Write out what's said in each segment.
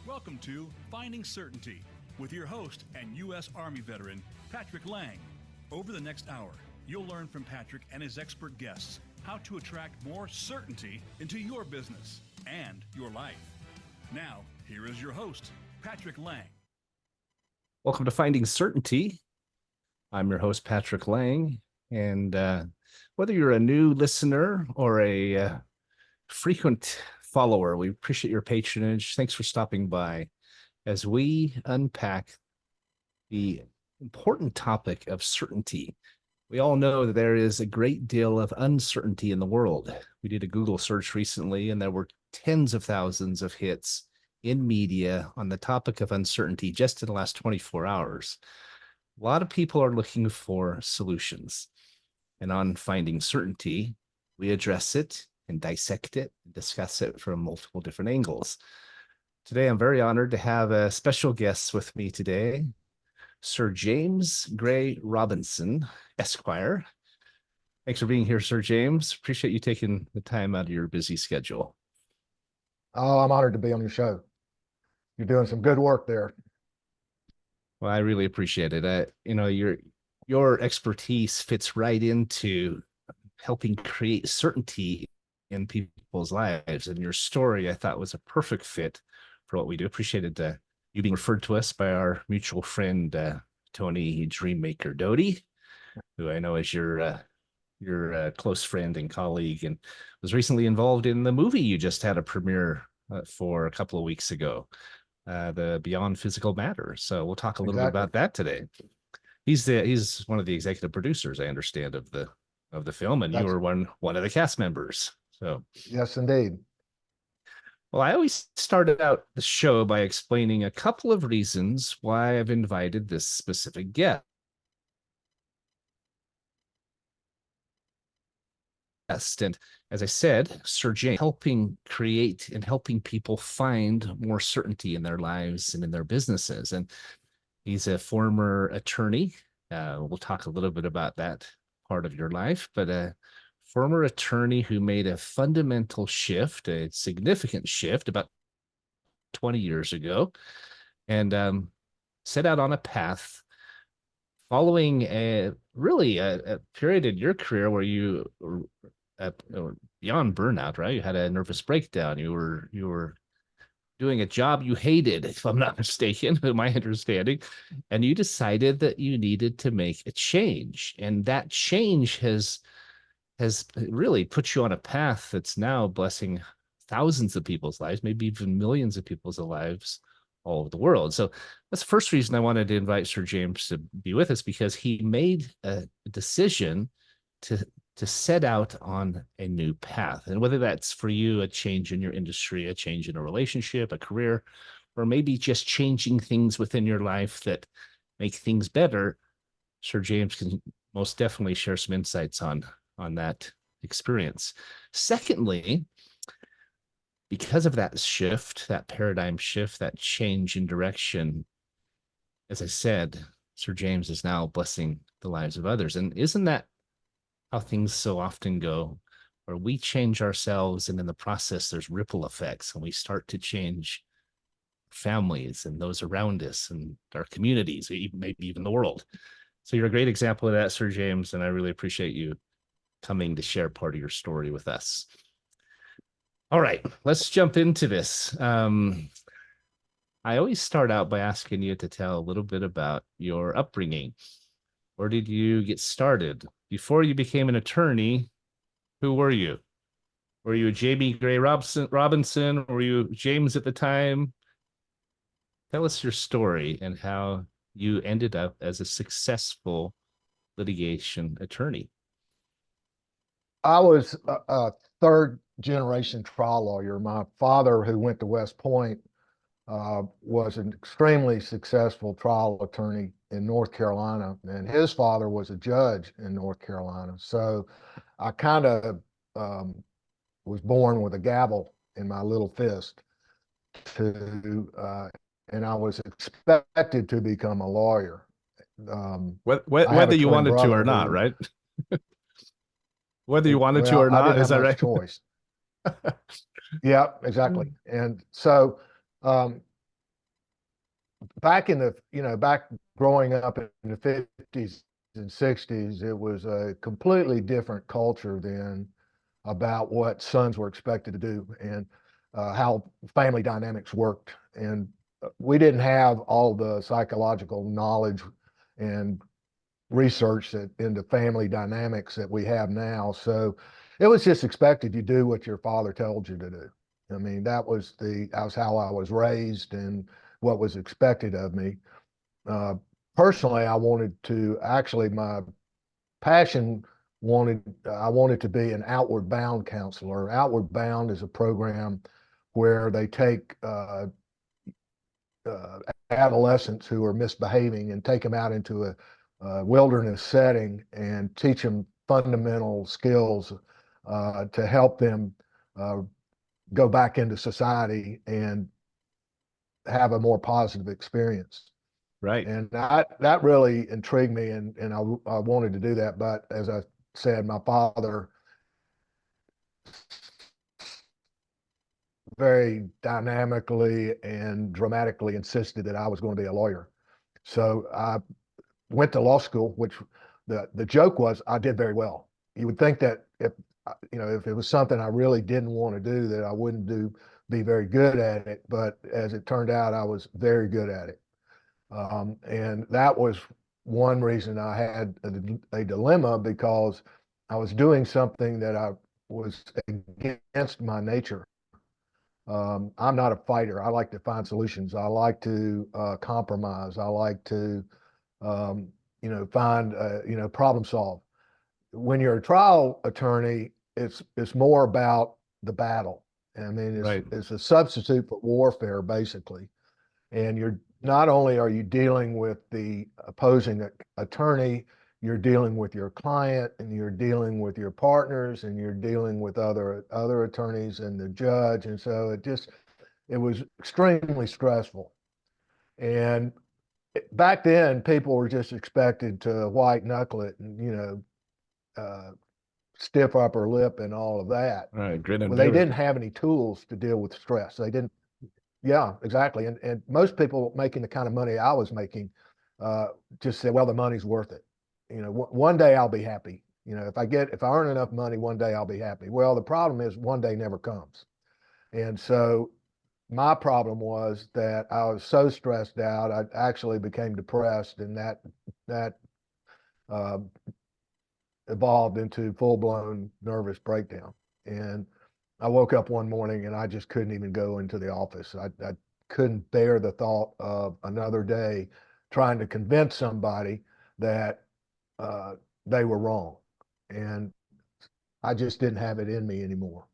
Welcome to Finding Certainty with your host and U.S. Army veteran, Patrick Lang. Over the next hour, you'll learn from Patrick and his expert guests how to attract more certainty into your business and your life. Now, here is your host, Patrick Lang. Welcome to Finding Certainty. I'm your host, Patrick Lang. And whether you're a new listener or a frequent follower, we appreciate your patronage. Thanks for stopping by as we unpack the important topic of certainty. We all know that there is a great deal of uncertainty in the world. We did a Google search recently, and there were tens of thousands of hits in media on the topic of uncertainty just in the last 24 hours. A lot of people are looking for solutions. And on Finding Certainty, we address it and dissect it and discuss it from multiple different angles. Today, I'm very honored to have a special guest with me today, Sir James Gray Robinson, Esquire. Thanks for being here, Sir James. Appreciate you taking the time out of your busy schedule. Oh, I'm honored to be on your show. You're doing some good work there. Well, I really appreciate it. Your expertise fits right into helping create certainty in people's lives. And your story, I thought, was a perfect fit for what we do. Appreciated you being referred to us by our mutual friend, Tony Dreammaker Doty, who I know is your close friend and colleague, and was recently involved in the movie you just had a premiere for a couple of weeks ago, the Beyond Physical Matter. So we'll talk a little bit about that today. He's one of the executive producers, I understand, of the film, and you were one of the cast members. So yes, indeed. Well, I always started out the show by explaining a couple of reasons why I've invited this specific guest. And as I said, Sir James helping create and helping people find more certainty in their lives and in their businesses. And he's a former attorney. We'll talk a little bit about that part of your life, but a former attorney who made a fundamental shift, a significant shift about 20 years ago, and set out on a path following a period in your career where you were beyond burnout, right? You had a nervous breakdown. You were doing a job you hated, if I'm not mistaken, my understanding, and you decided that you needed to make a change. And that change has really put you on a path that's now blessing thousands of people's lives, maybe even millions of people's lives all over the world. So that's the first reason I wanted to invite Sir James to be with us, because he made a decision to set out on a new path. And whether that's for you a change in your industry, a change in a relationship, a career, or maybe just changing things within your life that make things better, Sir James can most definitely share some insights on that experience. Secondly, because of that shift, that paradigm shift, that change in direction, as I said, Sir James is now blessing the lives of others. And isn't that how things so often go, where we change ourselves and in the process there's ripple effects, and we start to change families and those around us and our communities, maybe even the world. So you're a great example of that, Sir James, and I really appreciate you coming to share part of your story with us. All right, let's jump into this. I always start out by asking you to tell a little bit about your upbringing. Where did you get started? Before you became an attorney, who were you? Were you Jamie Gray Robinson? Were you James at the time? Tell us your story and how you ended up as a successful litigation attorney. I was a third generation trial lawyer. My father, who went to West Point, was an extremely successful trial attorney in North Carolina, and his father was a judge in North Carolina. So I kind of was born with a gavel in my little fist and I was expected to become a lawyer. Whether you wanted to or not, right? Whether you wanted to or not, is that right? Choice. Yeah, exactly. And so back in the, back growing up in the 50s and 60s, it was a completely different culture then about what sons were expected to do and how family dynamics worked. And we didn't have all the psychological knowledge and research into family dynamics that we have now. So it was just expected you do what your father told you to do. I mean, that was how I was raised and what was expected of me. Personally, I wanted to actually, my passion I wanted to be an outward bound counselor. Outward bound is a program where they take adolescents who are misbehaving and take them out into a wilderness setting and teach them fundamental skills to help them go back into society and have a more positive experience. Right. And that really intrigued me, and I wanted to do that. But as I said, my father very dynamically and dramatically insisted that I was going to be a lawyer. So I went to law school, which the joke was I did very well. You would think that if it was something I really didn't want to do, that I wouldn't be very good at it. But as it turned out, I was very good at it. And that was one reason I had a dilemma, because I was doing something that I was against my nature. I'm not a fighter. I like to find solutions. I like to compromise. I like to, find, problem solve. When you're a trial attorney, it's more about the battle. I mean, it's a substitute for warfare, basically. And you're not only are you dealing with the opposing attorney, you're dealing with your client, and you're dealing with your partners, and you're dealing with other attorneys and the judge. And so it was extremely stressful. And back then, people were just expected to white knuckle it and, stiff upper lip and all of that. Right. Grin and Well, bear they it. didn't have any tools to deal with stress. They didn't. Yeah, exactly. And most people making the kind of money I was making just said, well, the money's worth it. One day I'll be happy. If I earn enough money, one day I'll be happy. Well, the problem is one day never comes. And so my problem was that I was so stressed out, I actually became depressed, and that uh, evolved into full-blown nervous breakdown. And I woke up one morning and I just couldn't even go into the office. I couldn't bear the thought of another day trying to convince somebody that they were wrong. And I just didn't have it in me anymore.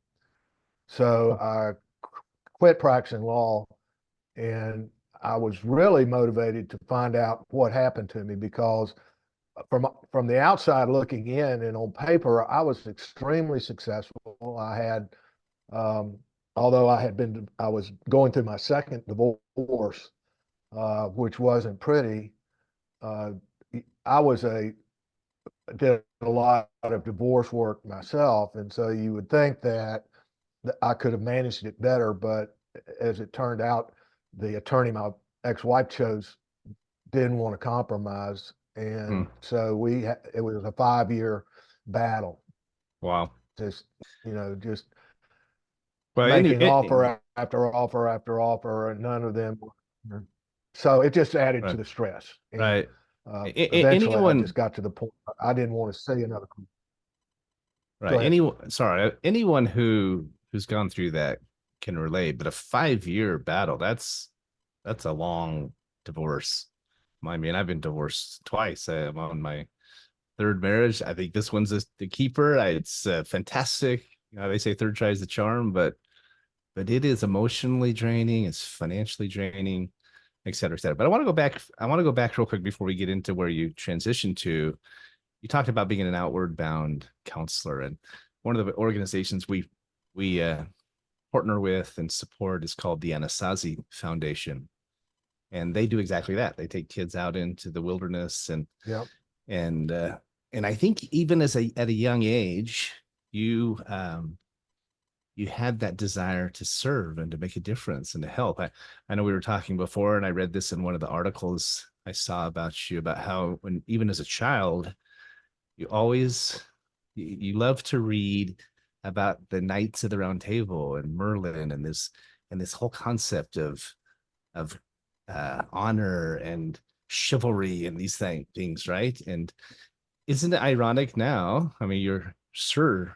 So I quit practicing law, and I was really motivated to find out what happened to me, because from the outside looking in and on paper, I was extremely successful. I had although I was going through my second divorce, which wasn't pretty. I did a lot of divorce work myself, and so you would think that I could have managed it better, but as it turned out, the attorney my ex-wife chose didn't want to compromise, and so it was a 5-year battle. Wow. Just Well, making offer after offer after offer, and none of them. So it just added to the stress. And, right. Eventually, I just got to the point I didn't want to see another. Right. Anyone who's gone through that can relate, but a 5-year battle, that's a long divorce. I mean, I've been divorced twice. I'm on my third marriage. I think this one's the keeper. It's fantastic. They say third try is the charm, but it is emotionally draining. It's financially draining, et cetera, et cetera. But I want to go back real quick before we get into where you transition to. You talked about being an outward bound counselor, and one of the organizations we partner with and support is called the Anasazi Foundation, and they do exactly that. They take kids out into the wilderness, and I think even at a young age, you you had that desire to serve and to make a difference and to help. I know we were talking before, and I read this in one of the articles I saw about you, about how when even as a child, you always you love to read about the Knights of the Round Table and Merlin and this whole concept of honor and chivalry and these things, right? And isn't it ironic now? I mean, you're Sir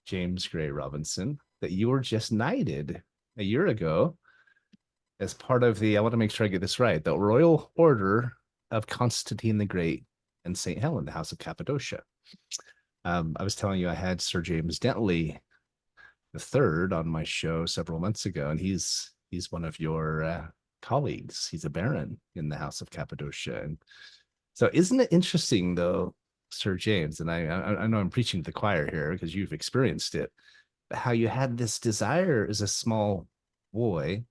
James Gray Robinson, that you were just knighted a year ago as part of the, I want to make sure I get this right, the Royal Order of Constantine the Great and St. Helen, the House of Cappadocia. I was telling you I had Sir James Dentley the third on my show several months ago, and he's one of your colleagues. He's a baron in the House of Cappadocia. And so isn't it interesting though, Sir James, and I know I'm preaching to the choir here because you've experienced it, but how you had this desire as a small boy,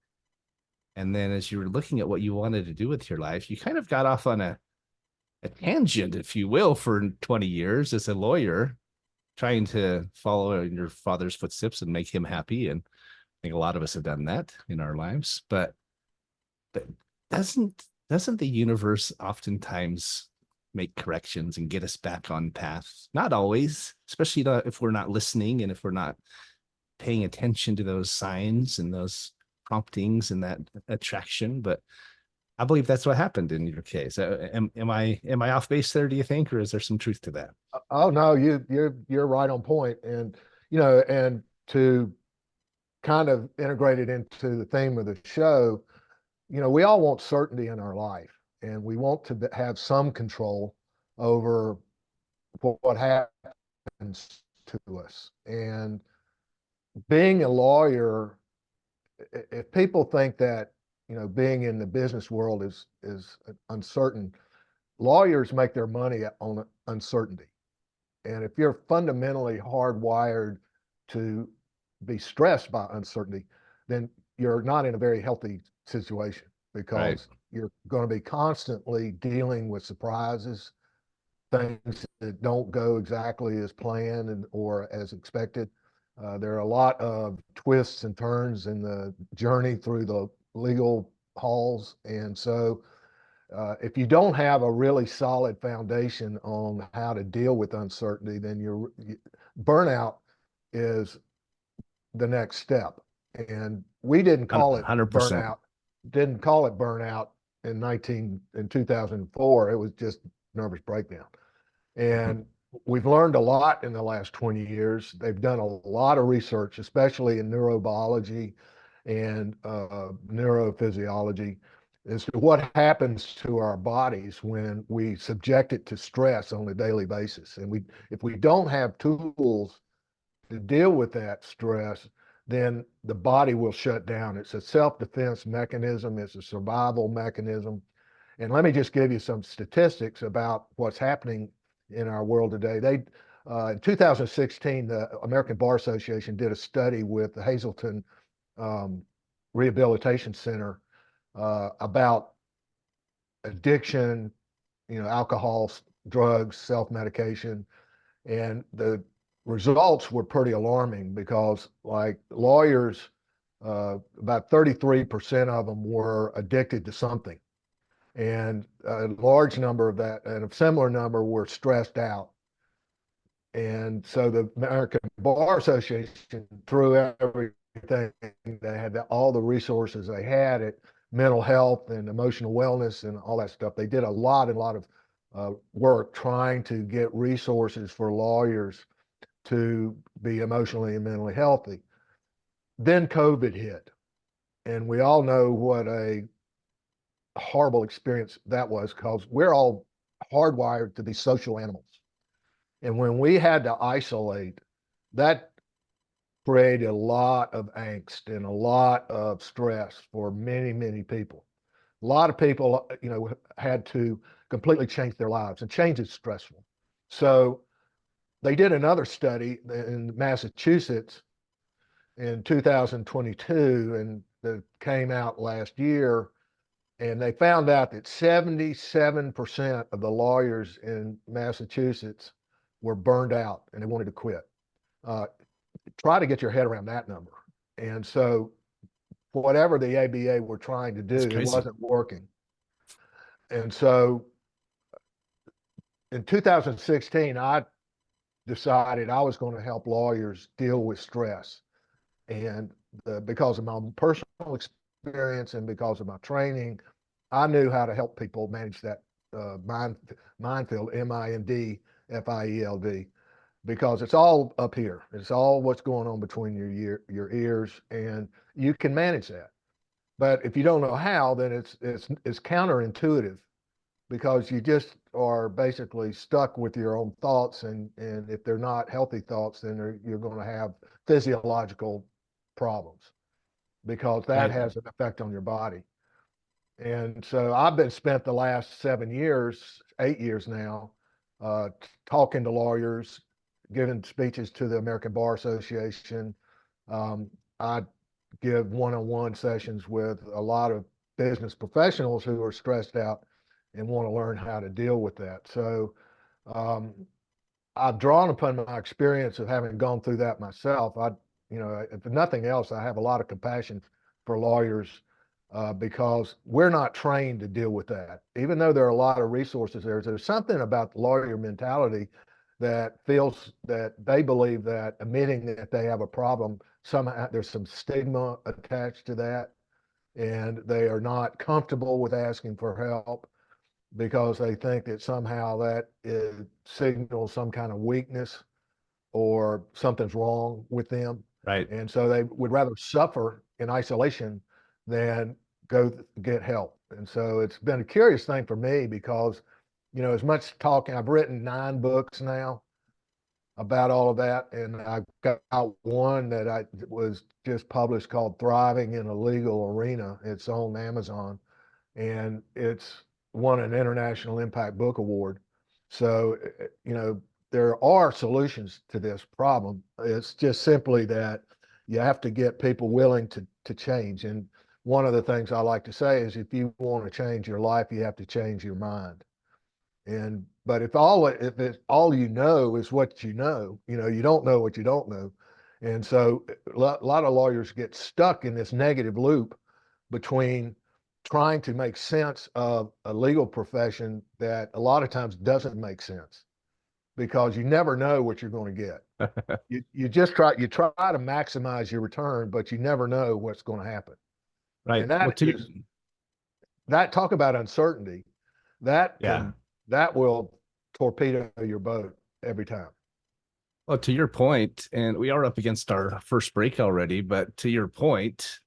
and then as you were looking at what you wanted to do with your life, you kind of got off on a tangent, if you will, for 20 years as a lawyer, trying to follow in your father's footsteps and make him happy. And I think a lot of us have done that in our lives, but doesn't the universe oftentimes make corrections and get us back on path? Not always, especially if we're not listening and if we're not paying attention to those signs and those promptings and that attraction. But I believe that's what happened in your case. Am I off base there, do you think, or is there some truth to that? Oh no, you're right on point. And and to kind of integrate it into the theme of the show, we all want certainty in our life, and we want to have some control over what happens to us. And being a lawyer, if people think that being in the business world is uncertain, lawyers make their money on uncertainty. And if you're fundamentally hardwired to be stressed by uncertainty, then you're not in a very healthy situation, because you're going to be constantly dealing with surprises, things that don't go exactly as planned or as expected. There are a lot of twists and turns in the journey through the legal halls. And so if you don't have a really solid foundation on how to deal with uncertainty, then burnout is the next step. And we didn't call it 100%. burnout in 2004. It was just nervous breakdown. And we've learned a lot in the last 20 years. They've done a lot of research, especially in neurobiology and neurophysiology, as to what happens to our bodies when we subject it to stress on a daily basis. And if we don't have tools to deal with that stress, then the body will shut down. It's a self-defense mechanism. It's a survival mechanism. And let me just give you some statistics about what's happening in our world today. In 2016, the American Bar Association did a study with the Hazleton Rehabilitation Center about addiction, alcohol, drugs, self-medication. And the results were pretty alarming, because like lawyers, about 33% of them were addicted to something. And a large number of that, and a similar number, were stressed out. And so the American Bar Association threw everything they had, all the resources they had at mental health and emotional wellness and all that stuff. They did a lot of work trying to get resources for lawyers to be emotionally and mentally healthy. Then COVID hit, and we all know what a horrible experience that was, because we're all hardwired to be social animals. And when we had to isolate, that created a lot of angst and a lot of stress for many, many people. A lot of people, had to completely change their lives, and change is stressful. So they did another study in Massachusetts in 2022, and that came out last year. And they found out that 77% of the lawyers in Massachusetts were burned out and they wanted to quit. try to get your head around that number. And so whatever the ABA were trying to do, it wasn't working. And so in 2016, I decided I was going to help lawyers deal with stress. And because of my own personal experience and because of my training, I knew how to help people manage that minefield, MINDFIELD, because it's all up here. It's all what's going on between your ears, and you can manage that. But if you don't know how, then it's counterintuitive, because you just are basically stuck with your own thoughts, and if they're not healthy thoughts, then you're going to have physiological problems, because that has an effect on your body. And so I've been spent the last 7 years, 8 years now, talking to lawyers, giving speeches to the American Bar Association. I give one-on-one sessions with a lot of business professionals who are stressed out and want to learn how to deal with that. So I've drawn upon my experience of having gone through that myself. If nothing else, I have a lot of compassion for lawyers, because we're not trained to deal with that. Even though there are a lot of resources there's something about the lawyer mentality that feels that they believe that admitting that they have a problem, somehow there's some stigma attached to that, and they are not comfortable with asking for help because they think that somehow that signals some kind of weakness or something's wrong with them. Right. And so they would rather suffer in isolation than go get help. And so it's been a curious thing for me because, as much talking, I've written 9 books now about all of that. And I've got one that was just published called Thriving in a Legal Arena. It's on Amazon, and it's won an International Impact Book Award. So, there are solutions to this problem. It's just simply that you have to get people willing to change. And one of the things I like to say is, if you want to change your life, you have to change your mind. But if it's all you know is what you know, you don't know what you don't know. And so a lot of lawyers get stuck in this negative loop between trying to make sense of a legal profession that a lot of times doesn't make sense, because you never know what you're going to get. you try to maximize your return, but you never know what's going to happen. Right. And that talk about uncertainty, that will torpedo your boat every time. Well, to your point, and we are up against our first break already, but to your point,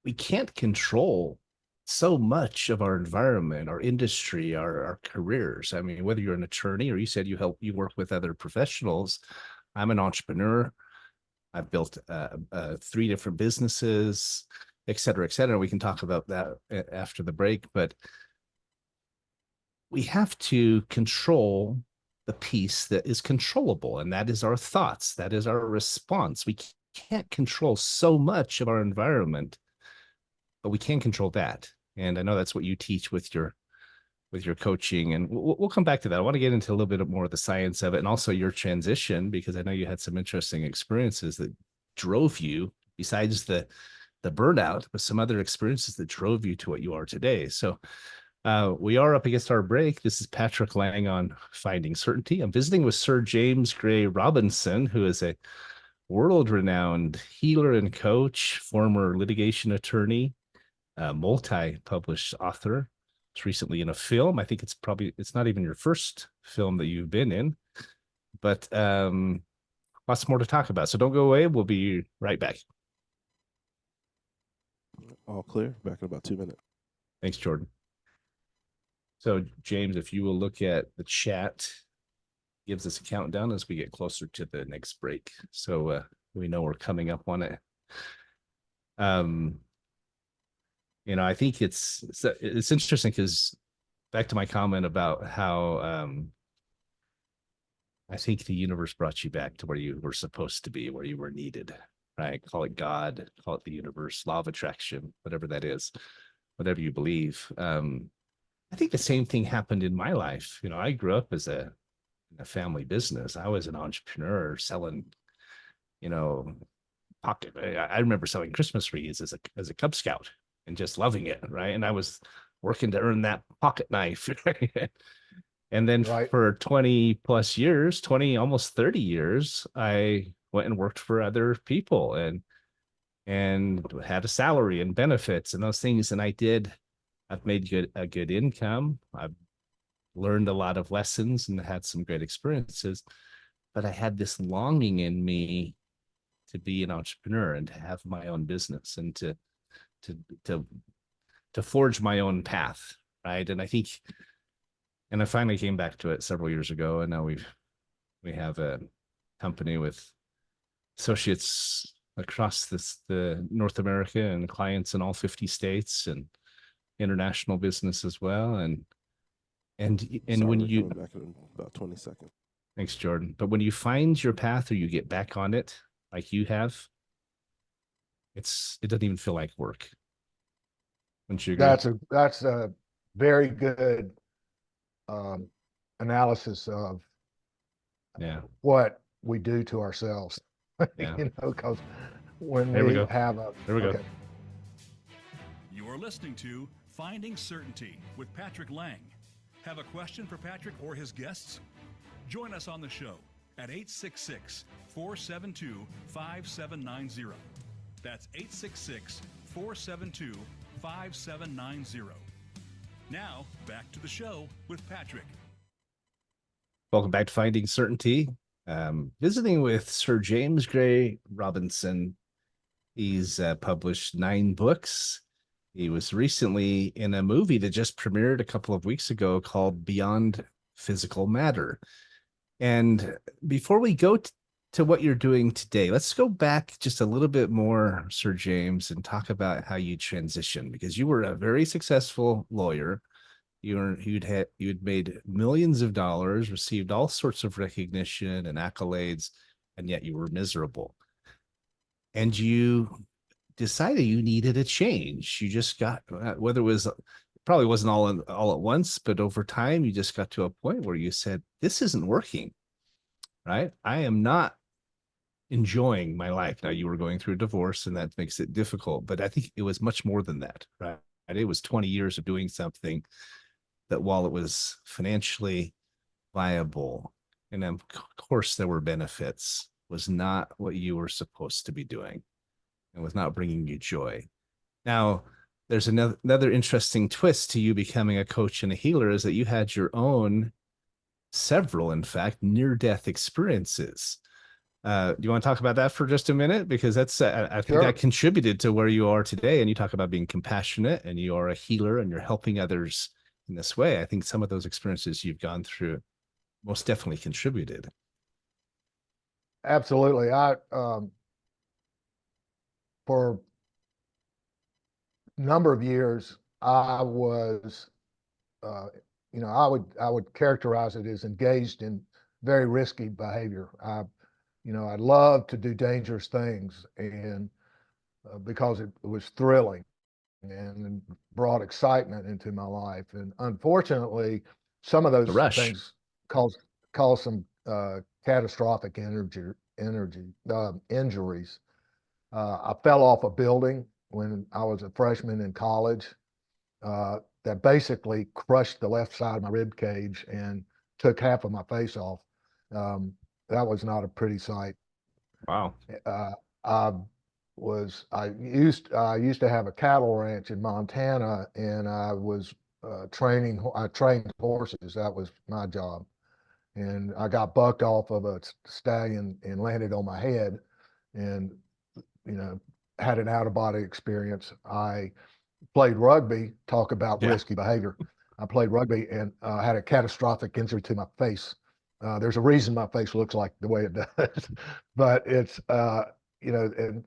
we can't control so much of our environment, our industry, our careers. I mean, whether you're an attorney or you said you work with other professionals. I'm an entrepreneur. I've built 3 different businesses, et cetera, et cetera. We can talk about that after the break, but we have to control the piece that is controllable, and that is our thoughts. That is our response. We can't control so much of our environment, but we can control that. And I know that's what you teach with your coaching, and we'll come back to that. I want to get into a little bit more of the science of it, and also your transition, because I know you had some interesting experiences that drove you, besides the burnout, but some other experiences that drove you to what you are today. So we are up against our break. This is Patrick Lang on Finding Certainty. I'm visiting with Sir James Gray Robinson, who is a world-renowned healer and coach, former litigation attorney, multi-published author. It's recently in a film. I think it's not even your first film that you've been in, but lots more to talk about. So don't go away. We'll be right back. All clear. Back in about 2 minutes. Thanks, Jordan. So James, if you will look at the chat, gives us a countdown as we get closer to the next break. So we know we're coming up on it. I think it's interesting, because back to my comment about how I think the universe brought you back to where you were supposed to be, where you were needed, right? Call it God, call it the universe, law of attraction, whatever that is, whatever you believe. I think the same thing happened in my life. I grew up as a a family business. I was an entrepreneur selling, you know, I remember selling Christmas wreaths as a Cub Scout and just loving it, right? And I was working to earn that pocket knife. And then Right. for 20 plus years, 20, almost 30 years, I went and worked for other people and had a salary and benefits and those things. And I've made a good income. I've learned a lot of lessons and had some great experiences. But I had this longing in me to be an entrepreneur and to have my own business and to to forge my own path, right? And I finally came back to it several years ago, and now we have a company with associates across the North America and clients in all 50 states and international business as well. And Sorry, when we're you coming back in about 20 seconds. Thanks, Jordan. But when you find your path or you get back on it, like you have, it doesn't even feel like work. Wouldn't you agree? That's a very good analysis of Yeah. what we do to ourselves. Yeah. Because when There we we go. have a There we go. You're listening to Finding Certainty with Patrick Lang. Have a question for Patrick or his guests? Join us on the show at 866-472-5790. That's 866-472-5790. Now, back to the show with Patrick. Welcome back to Finding Certainty. Visiting with Sir James Gray Robinson. He's published 9 books. He was recently in a movie that just premiered a couple of weeks ago called Beyond Physical Matter. And before we go to what you're doing today, let's go back just a little bit more, Sir James, and talk about how you transitioned, because you were a very successful lawyer. You'd made millions of dollars, received all sorts of recognition and accolades, and yet you were miserable. And you decided you needed a change. You just got, whether it was, probably wasn't all at once, but over time, you just got to a point where you said, this isn't working, right? I am not enjoying my life. Now, you were going through a divorce, and that makes it difficult, but I think it was much more than that, right? It was 20 years of doing something that, while it was financially viable, and of course there were benefits, was not what you were supposed to be doing and was not bringing you joy. Now, there's another interesting twist to you becoming a coach and a healer, is that you had your own, several, in fact, near-death experiences. Do you want to talk about that for just a minute? Because that's, I think that contributed to where you are today. And you talk about being compassionate, and you are a healer, and you're helping others in this way. I think some of those experiences you've gone through most definitely contributed. Absolutely. For a number of years, I was, I would characterize it as engaged in very risky behavior. I love to do dangerous things, and because it was thrilling and brought excitement into my life. And unfortunately, some of those things caused some catastrophic injuries. I fell off a building when I was a freshman in college that basically crushed the left side of my rib cage and took half of my face off. That was not a pretty sight. Wow. I used to have a cattle ranch in Montana, and I was I trained horses. That was my job. And I got bucked off of a stallion and landed on my head, and had an out-of-body experience. I played rugby. Talk about risky behavior. I played rugby and had a catastrophic injury to my face. There's a reason my face looks like the way it does, but it's and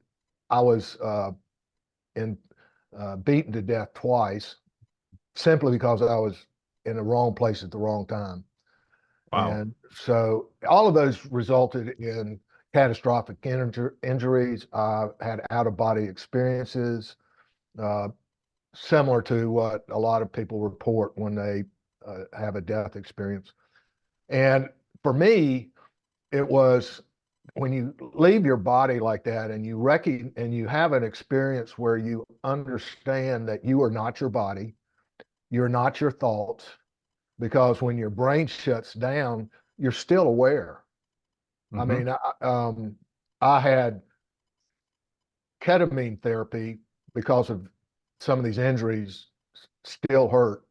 I was beaten to death twice, simply because I was in the wrong place at the wrong time. Wow. And so all of those resulted in catastrophic injuries. I had out-of-body experiences, similar to what a lot of people report when they have a death experience. And for me, it was when you leave your body like that and you have an experience where you understand that you are not your body, you're not your thoughts, because when your brain shuts down, you're still aware. I Mhm. mean, I had ketamine therapy because of some of these injuries still hurt.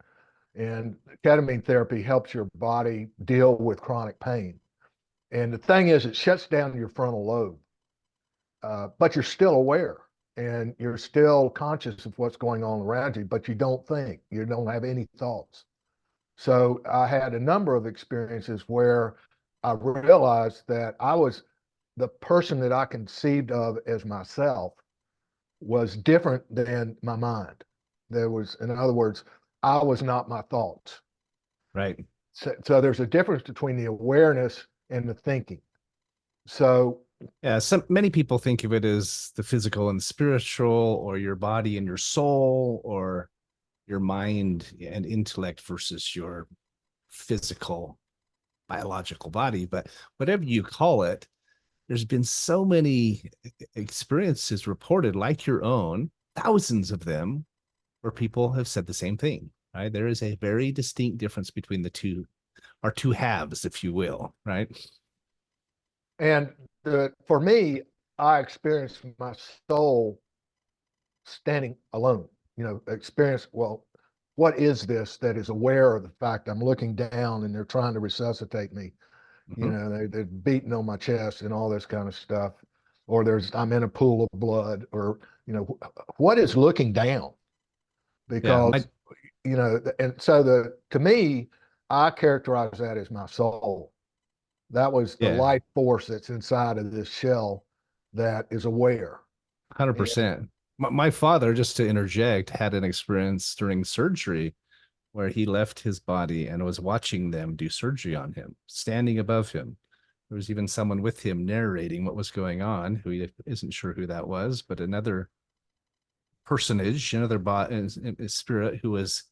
And ketamine therapy helps your body deal with chronic pain. And the thing is, it shuts down your frontal lobe, but you're still aware and you're still conscious of what's going on around you, but you don't think, you don't have any thoughts. So I had a number of experiences where I realized that I was the person that I conceived of as myself was different than my mind. There was, in other words, I was not my thoughts. Right. So there's a difference between the awareness and the thinking. So Yeah, many people think of it as the physical and spiritual, or your body and your soul, or your mind and intellect versus your physical biological body. But whatever you call it, there's been so many experiences reported like your own, thousands of them, where people have said the same thing, right? There is a very distinct difference between the two, or two halves, if you will, right? and for me, I experienced my soul standing alone. Experience, well, what is this that is aware of the fact I'm looking down and they're trying to resuscitate me? Mhm. They're beating on my chest and all this kind of stuff. Or I'm in a pool of blood, or, what is looking down? Yeah, Because, and so to me, I characterize that as my soul. That was the yeah, life force that's inside of this shell that is aware. And 100%. My father, just to interject, had an experience during surgery where he left his body and was watching them do surgery on him, standing above him. There was even someone with him narrating what was going on, who he isn't sure who that was, but another personage, another spirit who was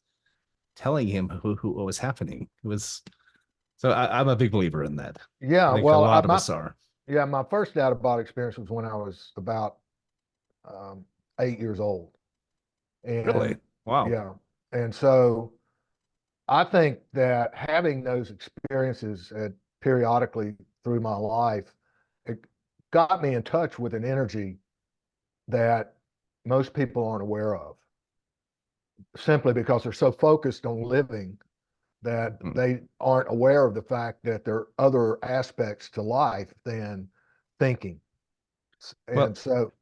telling him what was happening. It was so I'm a big believer in that. I yeah, think a well, lot of us are. my first out of body experience was when I was about um, 8 years old. Really? And Wow. yeah, and so I think that having those experiences periodically through my life, it got me in touch with an energy that most people aren't aware of, simply because they're so focused on living that Mhm. they aren't aware of the fact that there are other aspects to life than thinking. And Well, so,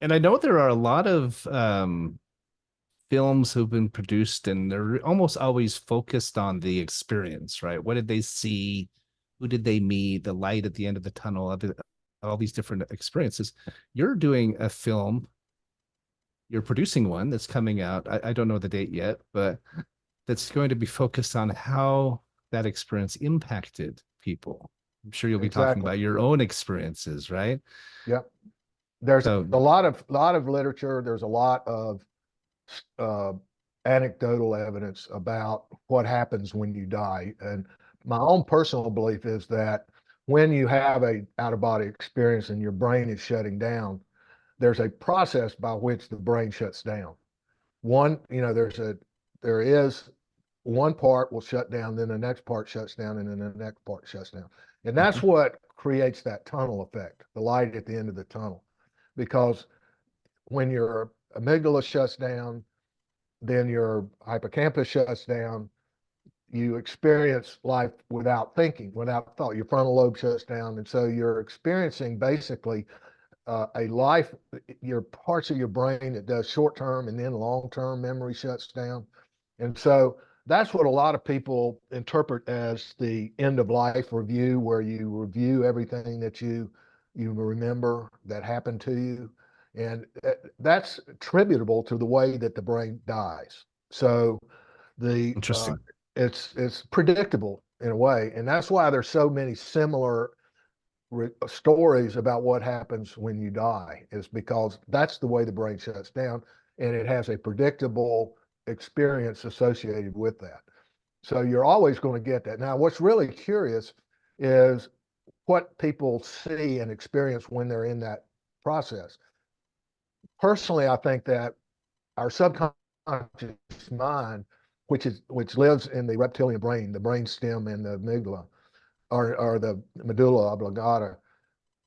and I know there are a lot of films have been produced and they're almost always focused on the experience, right? What did they see? Who did they meet? The light at the end of the tunnel, all these different experiences. You're doing a film, you're producing one that's coming out. I don't know the date yet, but that's going to be focused on how that experience impacted people. I'm sure you'll be talking exactly. about your own experiences, right? Yep. There's So a lot of literature. There's a lot of uh, anecdotal evidence about what happens when you die. And my own personal belief is that when you have a out of body experience and your brain is shutting down, there's a process by which the brain shuts down. One, there is one part will shut down, then the next part shuts down, and then the next part shuts down. And that's mhm, what creates that tunnel effect, the light at the end of the tunnel. Because when your amygdala shuts down, then your hippocampus shuts down. You experience life without thinking, without thought. Your frontal lobe shuts down. And so you're experiencing basically a life, your parts of your brain that does short term and then long term memory shuts down. And so that's what a lot of people interpret as the end of life review, where you review everything that you remember that happened to you. And that's attributable to the way that the brain dies. So the interesting. it's predictable in a way, and that's why there's so many similar stories about what happens when you die, is because that's the way the brain shuts down, and it has a predictable experience associated with that. So you're always going to get that. Now, what's really curious is what people see and experience when they're in that process. Personally, I think that our subconscious mind, which lives in the reptilian brain, the brain stem and the amygdala, or the medulla oblongata,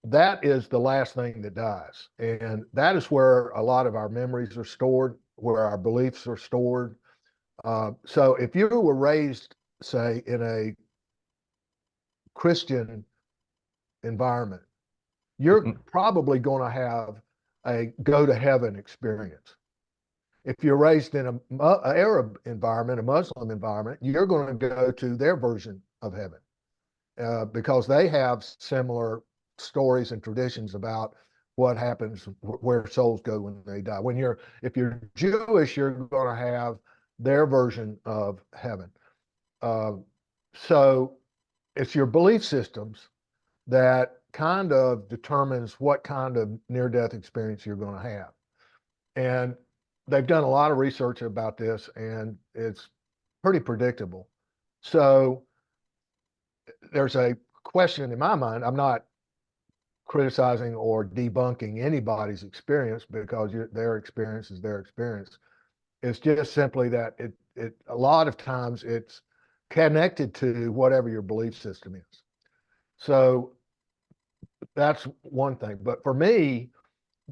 that is the last thing that dies. And that is where a lot of our memories are stored, where our beliefs are stored. So if you were raised, say, in a Christian environment, you're probably going to have a go to heaven experience. If you're raised in an Arab environment, a Muslim environment, you're going to go to their version of heaven because they have similar stories and traditions about what happens, where souls go when they die. If you're Jewish, you're going to have their version of heaven. So it's your belief systems that kind of determines what kind of near-death experience you're going to have. And they've done a lot of research about this, and it's pretty predictable. So there's a question in my mind. I'm not criticizing or debunking anybody's experience because their experience is their experience. It's just simply that a lot of times it's connected to whatever your belief system is. So that's one thing. But for me,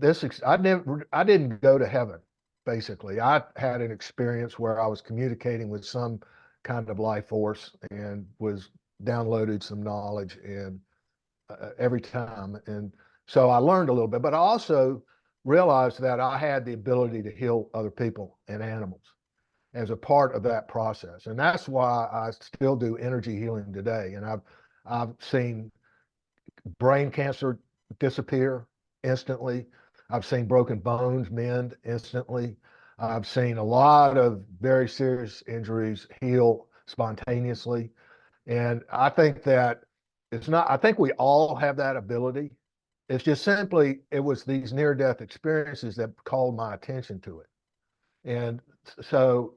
I didn't go to heaven. Basically, I had an experience where I was communicating with some kind of life force and was downloaded some knowledge and every time. And so I learned a little bit, but I also realized that I had the ability to heal other people and animals as a part of that process. And that's why I still do energy healing today. And I've seen brain cancer disappear instantly. I've seen broken bones mend instantly. I've seen a lot of very serious injuries heal spontaneously. And I think that I think we all have that ability. It's just simply, it was these near-death experiences that called my attention to it. And so,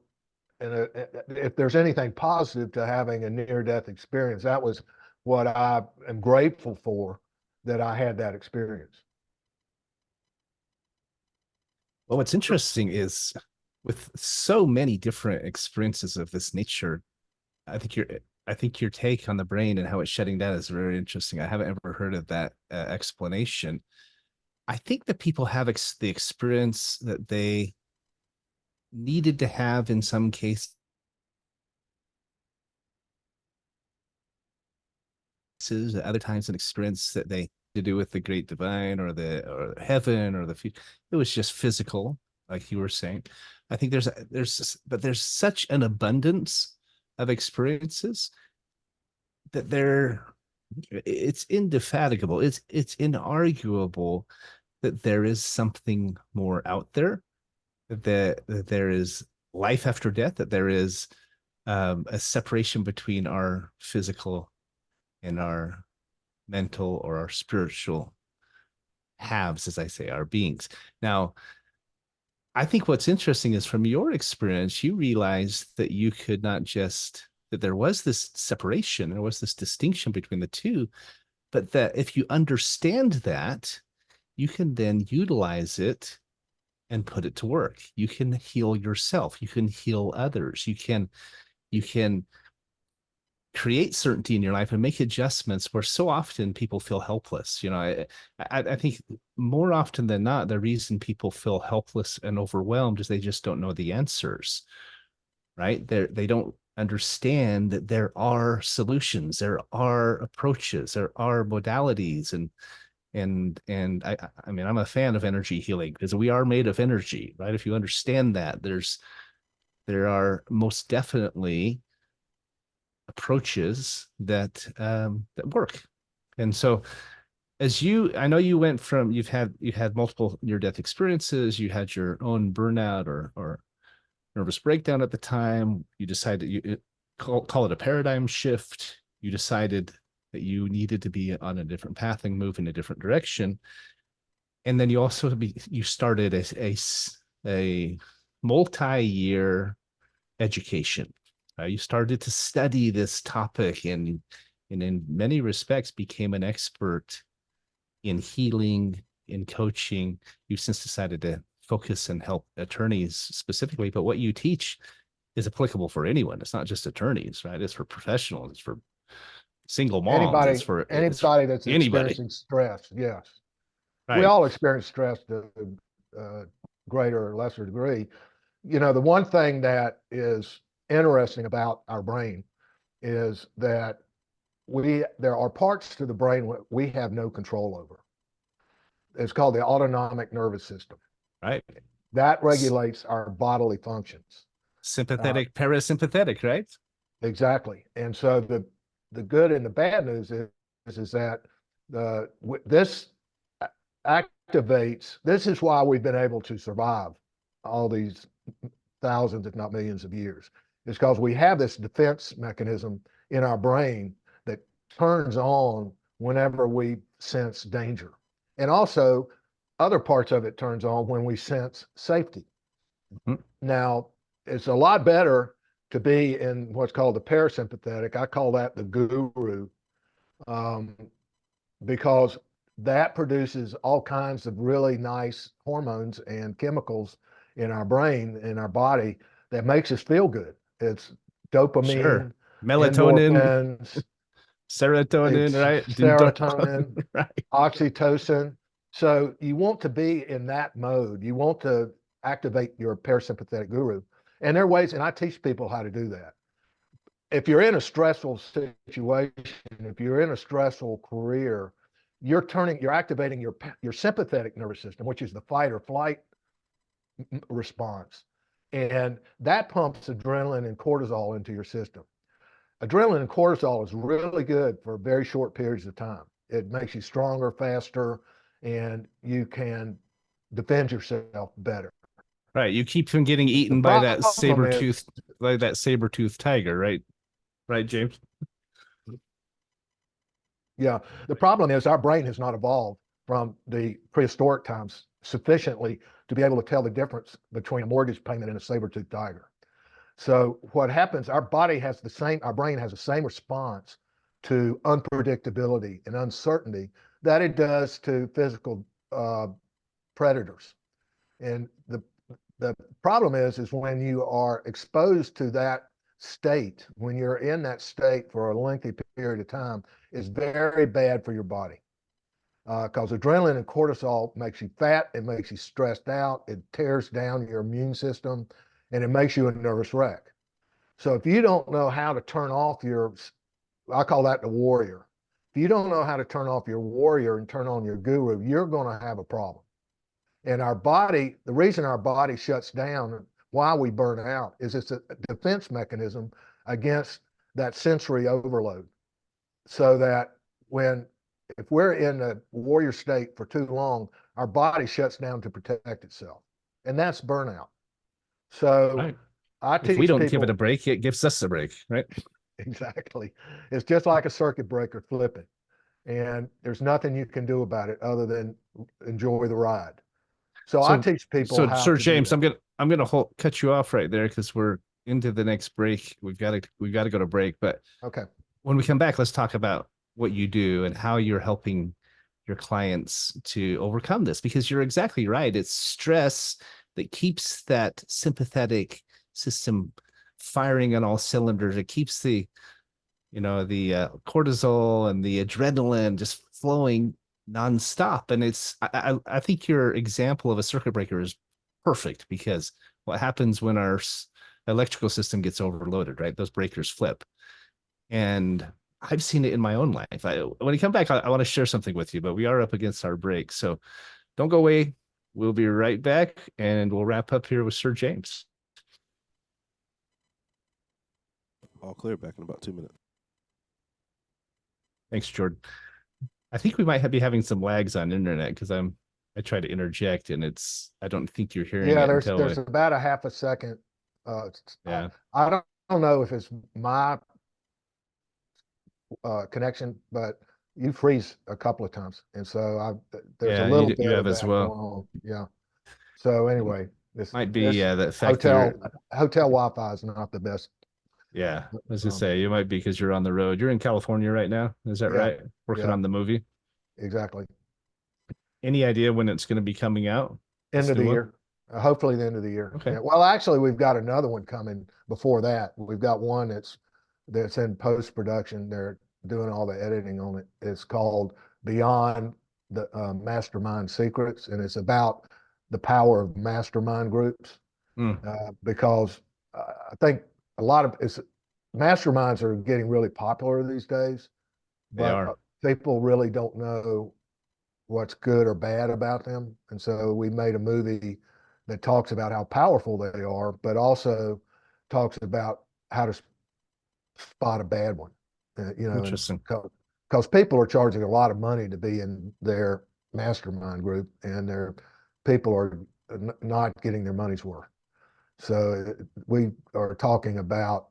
if there's anything positive to having a near-death experience, that was what I am grateful for, that I had that experience. Well, what's interesting is with so many different experiences of this nature, I think your take on the brain and how it's shutting down is very interesting. I haven't ever heard of that explanation. I think that people have the experience that they needed to have in some cases. At other times, an experience that they to do with the great divine or the heaven or the future. It was just physical, like you were saying. I think there's such an abundance of experiences that it's indefatigable. It's inarguable that there is something more out there, that there is life after death, that there is a separation between our physical and our mental or our spiritual halves, as I say, our beings. Now, I think what's interesting is from your experience, you realized that you could not just, that there was this separation, there was this distinction between the two, but that if you understand that, you can then utilize it and put it to work. You can heal yourself. You can heal others. You can create certainty in your life and make adjustments where so often people feel helpless. I think more often than not, the reason people feel helpless and overwhelmed is they just don't know the answers, right? They don't understand that there are solutions, there are approaches, there are modalities. And I mean, I'm a fan of energy healing because we are made of energy, right? If you understand that, there are most definitely approaches that work. And so I know you went from, you had multiple near-death experiences, you had your own burnout or nervous breakdown at the time. You decided you call it a paradigm shift. You decided that you needed to be on a different path and move in a different direction. And then you started a multi-year education. You started to study this topic, and and in many respects became an expert in healing, in coaching. You've since decided to focus and help attorneys specifically, but what you teach is applicable for anyone. It's not just attorneys, right? It's for professionals, it's for single moms, it's for Anybody that's anybody. experiencing stress. Yes. We Right. all experience stress to a greater or lesser degree. You know, the one thing that is interesting about our brain is that there are parts to the brain we have no control over. It's called the autonomic nervous system. Right. That regulates our bodily functions. Sympathetic, parasympathetic, right? Exactly. And so the good and the bad news is that this activates. This is why we've been able to survive all these thousands, if not millions of years. It's because we have this defense mechanism in our brain that turns on whenever we sense danger. And also other parts of it turns on when we sense safety. Mm-hmm. Now, it's a lot better to be in what's called the parasympathetic. I call that the guru, because that produces all kinds of really nice hormones and chemicals in our brain, in our body, that makes us feel good. It's dopamine, sure. Melatonin, endorphins, serotonin, right? Serotonin, right. Oxytocin. So you want to be in that mode. You want to activate your parasympathetic guru. And there are ways, and I teach people how to do that. If you're in a stressful situation, if you're in a stressful career, you're activating your sympathetic nervous system, which is the fight or flight response. And that pumps adrenaline and cortisol into your system. Adrenaline and cortisol is really good for very short periods of time. It makes you stronger, faster, and you can defend yourself better. Right. You keep from getting eaten by that saber-toothed tiger, right? Right, James? Yeah. The problem is our brain has not evolved from the prehistoric times sufficiently to be able to tell the difference between a mortgage payment and a saber-toothed tiger. So what happens, our brain has the same response to unpredictability and uncertainty that it does to physical predators. And the problem is when you are exposed to that state, when you're in that state for a lengthy period of time, is very bad for your body. Because adrenaline and cortisol makes you fat, it makes you stressed out, it tears down your immune system, and it makes you a nervous wreck. So if you don't know how to turn off I call that the warrior. If you don't know how to turn off your warrior and turn on your guru, you're going to have a problem. And the reason our body shuts down, why we burn out, is it's a defense mechanism against that sensory overload. So that if we're in a warrior state for too long, our body shuts down to protect itself. And that's burnout. So right. I teach if we don't people, give it a break, it gives us a break, right? Exactly. It's just like a circuit breaker flipping. And there's nothing you can do about it other than enjoy the ride. So I teach people how Sir to James, do that. I'm gonna cut you off right there because we're into the next break. We've got to go to break. But okay, when we come back, let's talk about what you do and how you're helping your clients to overcome this, because you're exactly right. It's stress that keeps that sympathetic system firing on all cylinders. It keeps the cortisol and the adrenaline just flowing nonstop. And I think your example of a circuit breaker is perfect, because what happens when our electrical system gets overloaded, right? Those breakers flip. And I've seen it in my own life. When you come back, I want to share something with you, but we are up against our break. So don't go away. We'll be right back, and we'll wrap up here with Sir James. All clear, back in about 2 minutes. Thanks, Jordan. I think we might be having some lags on internet because I try to interject and I don't think you're hearing it. There's about a half a second. Yeah. I don't know if it's my connection, but you freeze a couple of times, and so there's a little bit you have of as that well. going on. Yeah. So anyway, this might be that hotel Wi-Fi is not the best. Yeah. I was gonna Um, say you might be because you're on the road. You're in California right now. Is that yeah, right? Working yeah, on the movie. exactly. Any idea when it's going to be coming out? End This of new the one? year. Hopefully the end of the year. Okay. Yeah. Well, actually, we've got another one coming before that. We've got one that's in post production. They're doing all the editing on it. It's called Beyond the Mastermind Secrets, and it's about the power of mastermind groups. Mm, Because I think a lot of masterminds are getting really popular these days, they but are. people really don't know what's good or bad about them. And so we made a movie that talks about how powerful they are, but also talks about how to spot a bad one. And Interesting. because people are charging a lot of money to be in their mastermind group, and their people are not getting their money's worth. So we are talking about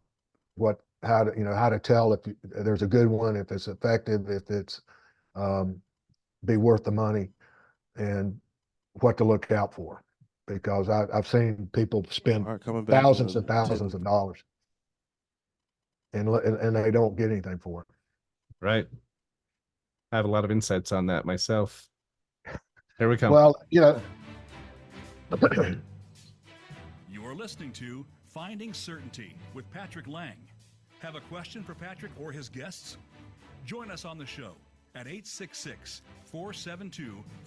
how to tell if there's a good one, if it's effective, if it's um, be worth the money, and what to look out for. Because I've seen people spend All right, coming back thousands in and thousands 10. of dollars, and they don't get anything for it. Right. I have a lot of insights on that myself. Here we come. Well, You're listening to Finding Certainty with Patrick Lang. Have a question for Patrick or his guests? Join us on the show at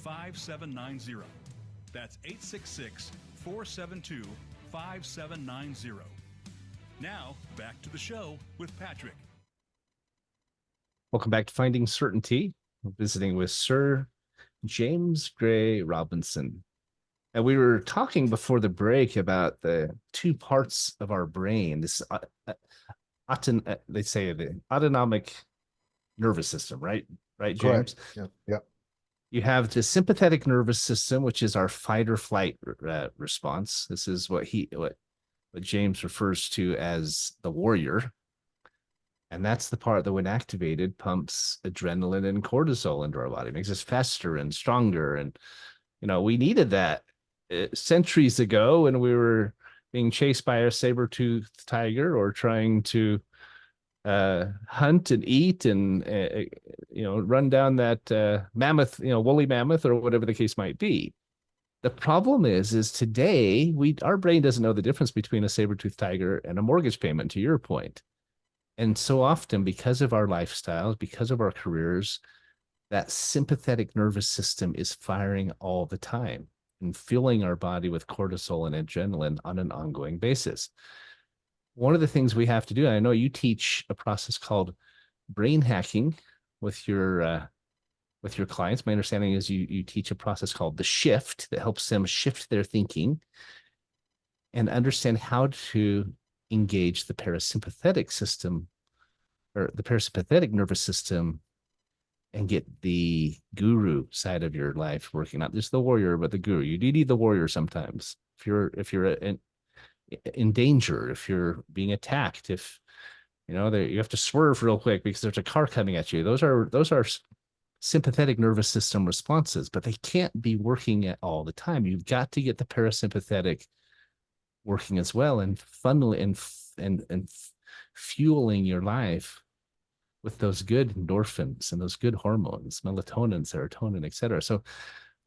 866-472-5790. That's 866-472-5790. Now, back to the show with Patrick. Welcome back to Finding Certainty. We're visiting with Sir James Gray Robinson. And we were talking before the break about the two parts of our brain. This, they say the autonomic nervous system, right? Right, James? correct. Yeah, yeah, You have the sympathetic nervous system, which is our fight or flight response. This is what James refers to as the warrior. And that's the part that, when activated, pumps adrenaline and cortisol into our body, makes us faster and stronger. And, we needed that centuries ago when we were being chased by a saber-toothed tiger, or trying to hunt and eat and, run down that mammoth, woolly mammoth, or whatever the case might be. The problem is today our brain doesn't know the difference between a saber-toothed tiger and a mortgage payment, to your point. And so often, because of our lifestyles, because of our careers, that sympathetic nervous system is firing all the time and filling our body with cortisol and adrenaline on an ongoing basis. One of the things we have to do, and I know you teach a process called brain hacking with your clients. My understanding is you teach a process called the shift that helps them shift their thinking and understand how to engage the parasympathetic system, or the parasympathetic nervous system, and get the guru side of your life working, not just the warrior, but the guru. You do need the warrior sometimes. If you're in danger, if you're being attacked, if you have to swerve real quick because there's a car coming at you. Those are sympathetic nervous system responses, but they can't be working at all the time. You've got to get the parasympathetic working as well, and funneling and fueling your life with those good endorphins and those good hormones, melatonin, serotonin, etc. So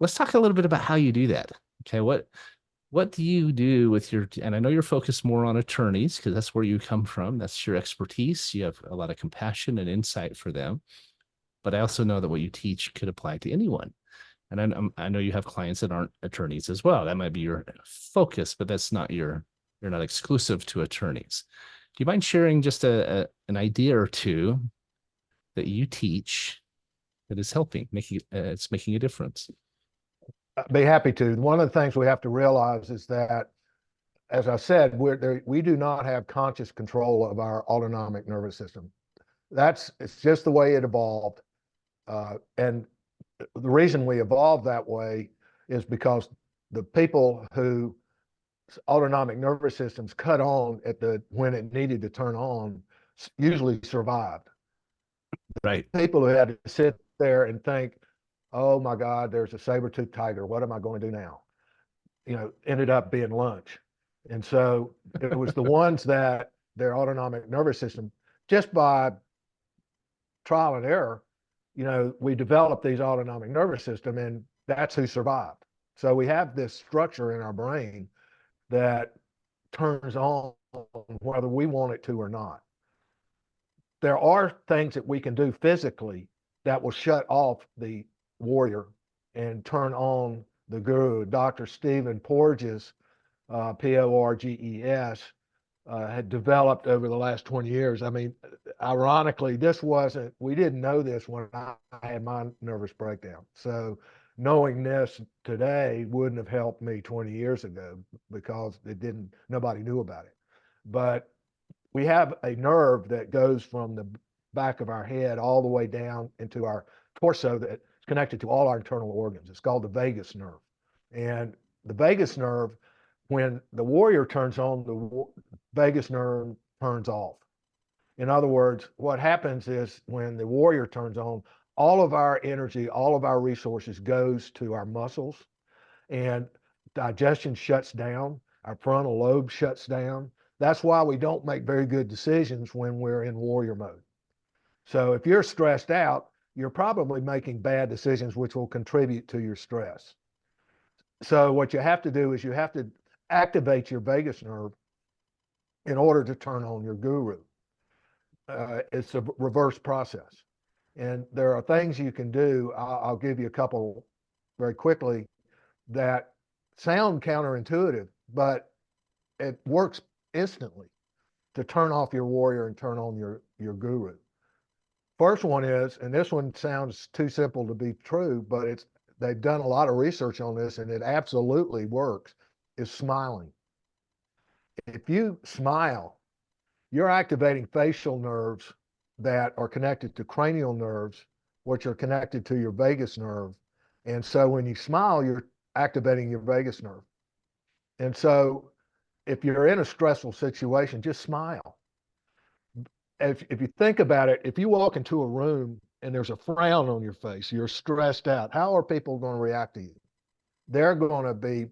let's talk a little bit about how you do that. Okay, what do you do with and I know you're focused more on attorneys because that's where you come from. That's your expertise. You have a lot of compassion and insight for them. But I also know that what you teach could apply to anyone. And I know you have clients that aren't attorneys as well. That might be your focus, but you're not exclusive to attorneys. Do you mind sharing just an idea or two that you teach that is helping, it's making a difference? I'd be happy to. One of the things we have to realize is that, as I said, we do not have conscious control of our autonomic nervous system. It's just the way it evolved. And the reason we evolved that way is because the people whose autonomic nervous systems cut on when it needed to turn on usually survived. Right. People who had to sit there and think, oh my God, there's a saber-toothed tiger. What am I going to do now? Ended up being lunch. And so it was the ones that their autonomic nervous system just by trial and error. We developed these autonomic nervous system, and that's who survived. So we have this structure in our brain that turns on whether we want it to or not. There are things that we can do physically that will shut off the warrior and turn on the guru. Dr. Stephen Porges, Porges, had developed over the last 20 years. I mean, ironically, we didn't know this when I had my nervous breakdown. So knowing this today wouldn't have helped me 20 years ago because nobody knew about it. But we have a nerve that goes from the back of our head all the way down into our torso that's connected to all our internal organs. It's called the vagus nerve. And the vagus nerve, when the warrior turns on, the vagus nerve turns off. In other words, what happens is when the warrior turns on, all of our energy, all of our resources goes to our muscles, and digestion shuts down, our frontal lobe shuts down. That's why we don't make very good decisions when we're in warrior mode. So if you're stressed out, you're probably making bad decisions, which will contribute to your stress. So what you have to do is you have to activate your vagus nerve in order to turn on your guru. It's a reverse process. And there are things you can do. I'll give you a couple very quickly that sound counterintuitive, but it works instantly to turn off your warrior and turn on your guru. First one is, and this one sounds too simple to be true, but they've done a lot of research on this and it absolutely works, is smiling. If you smile, you're activating facial nerves that are connected to cranial nerves, which are connected to your vagus nerve. And so when you smile, you're activating your vagus nerve. And so if you're in a stressful situation, just smile. If you think about it, if you walk into a room and there's a frown on your face, you're stressed out, how are people going to react to you? They're going to be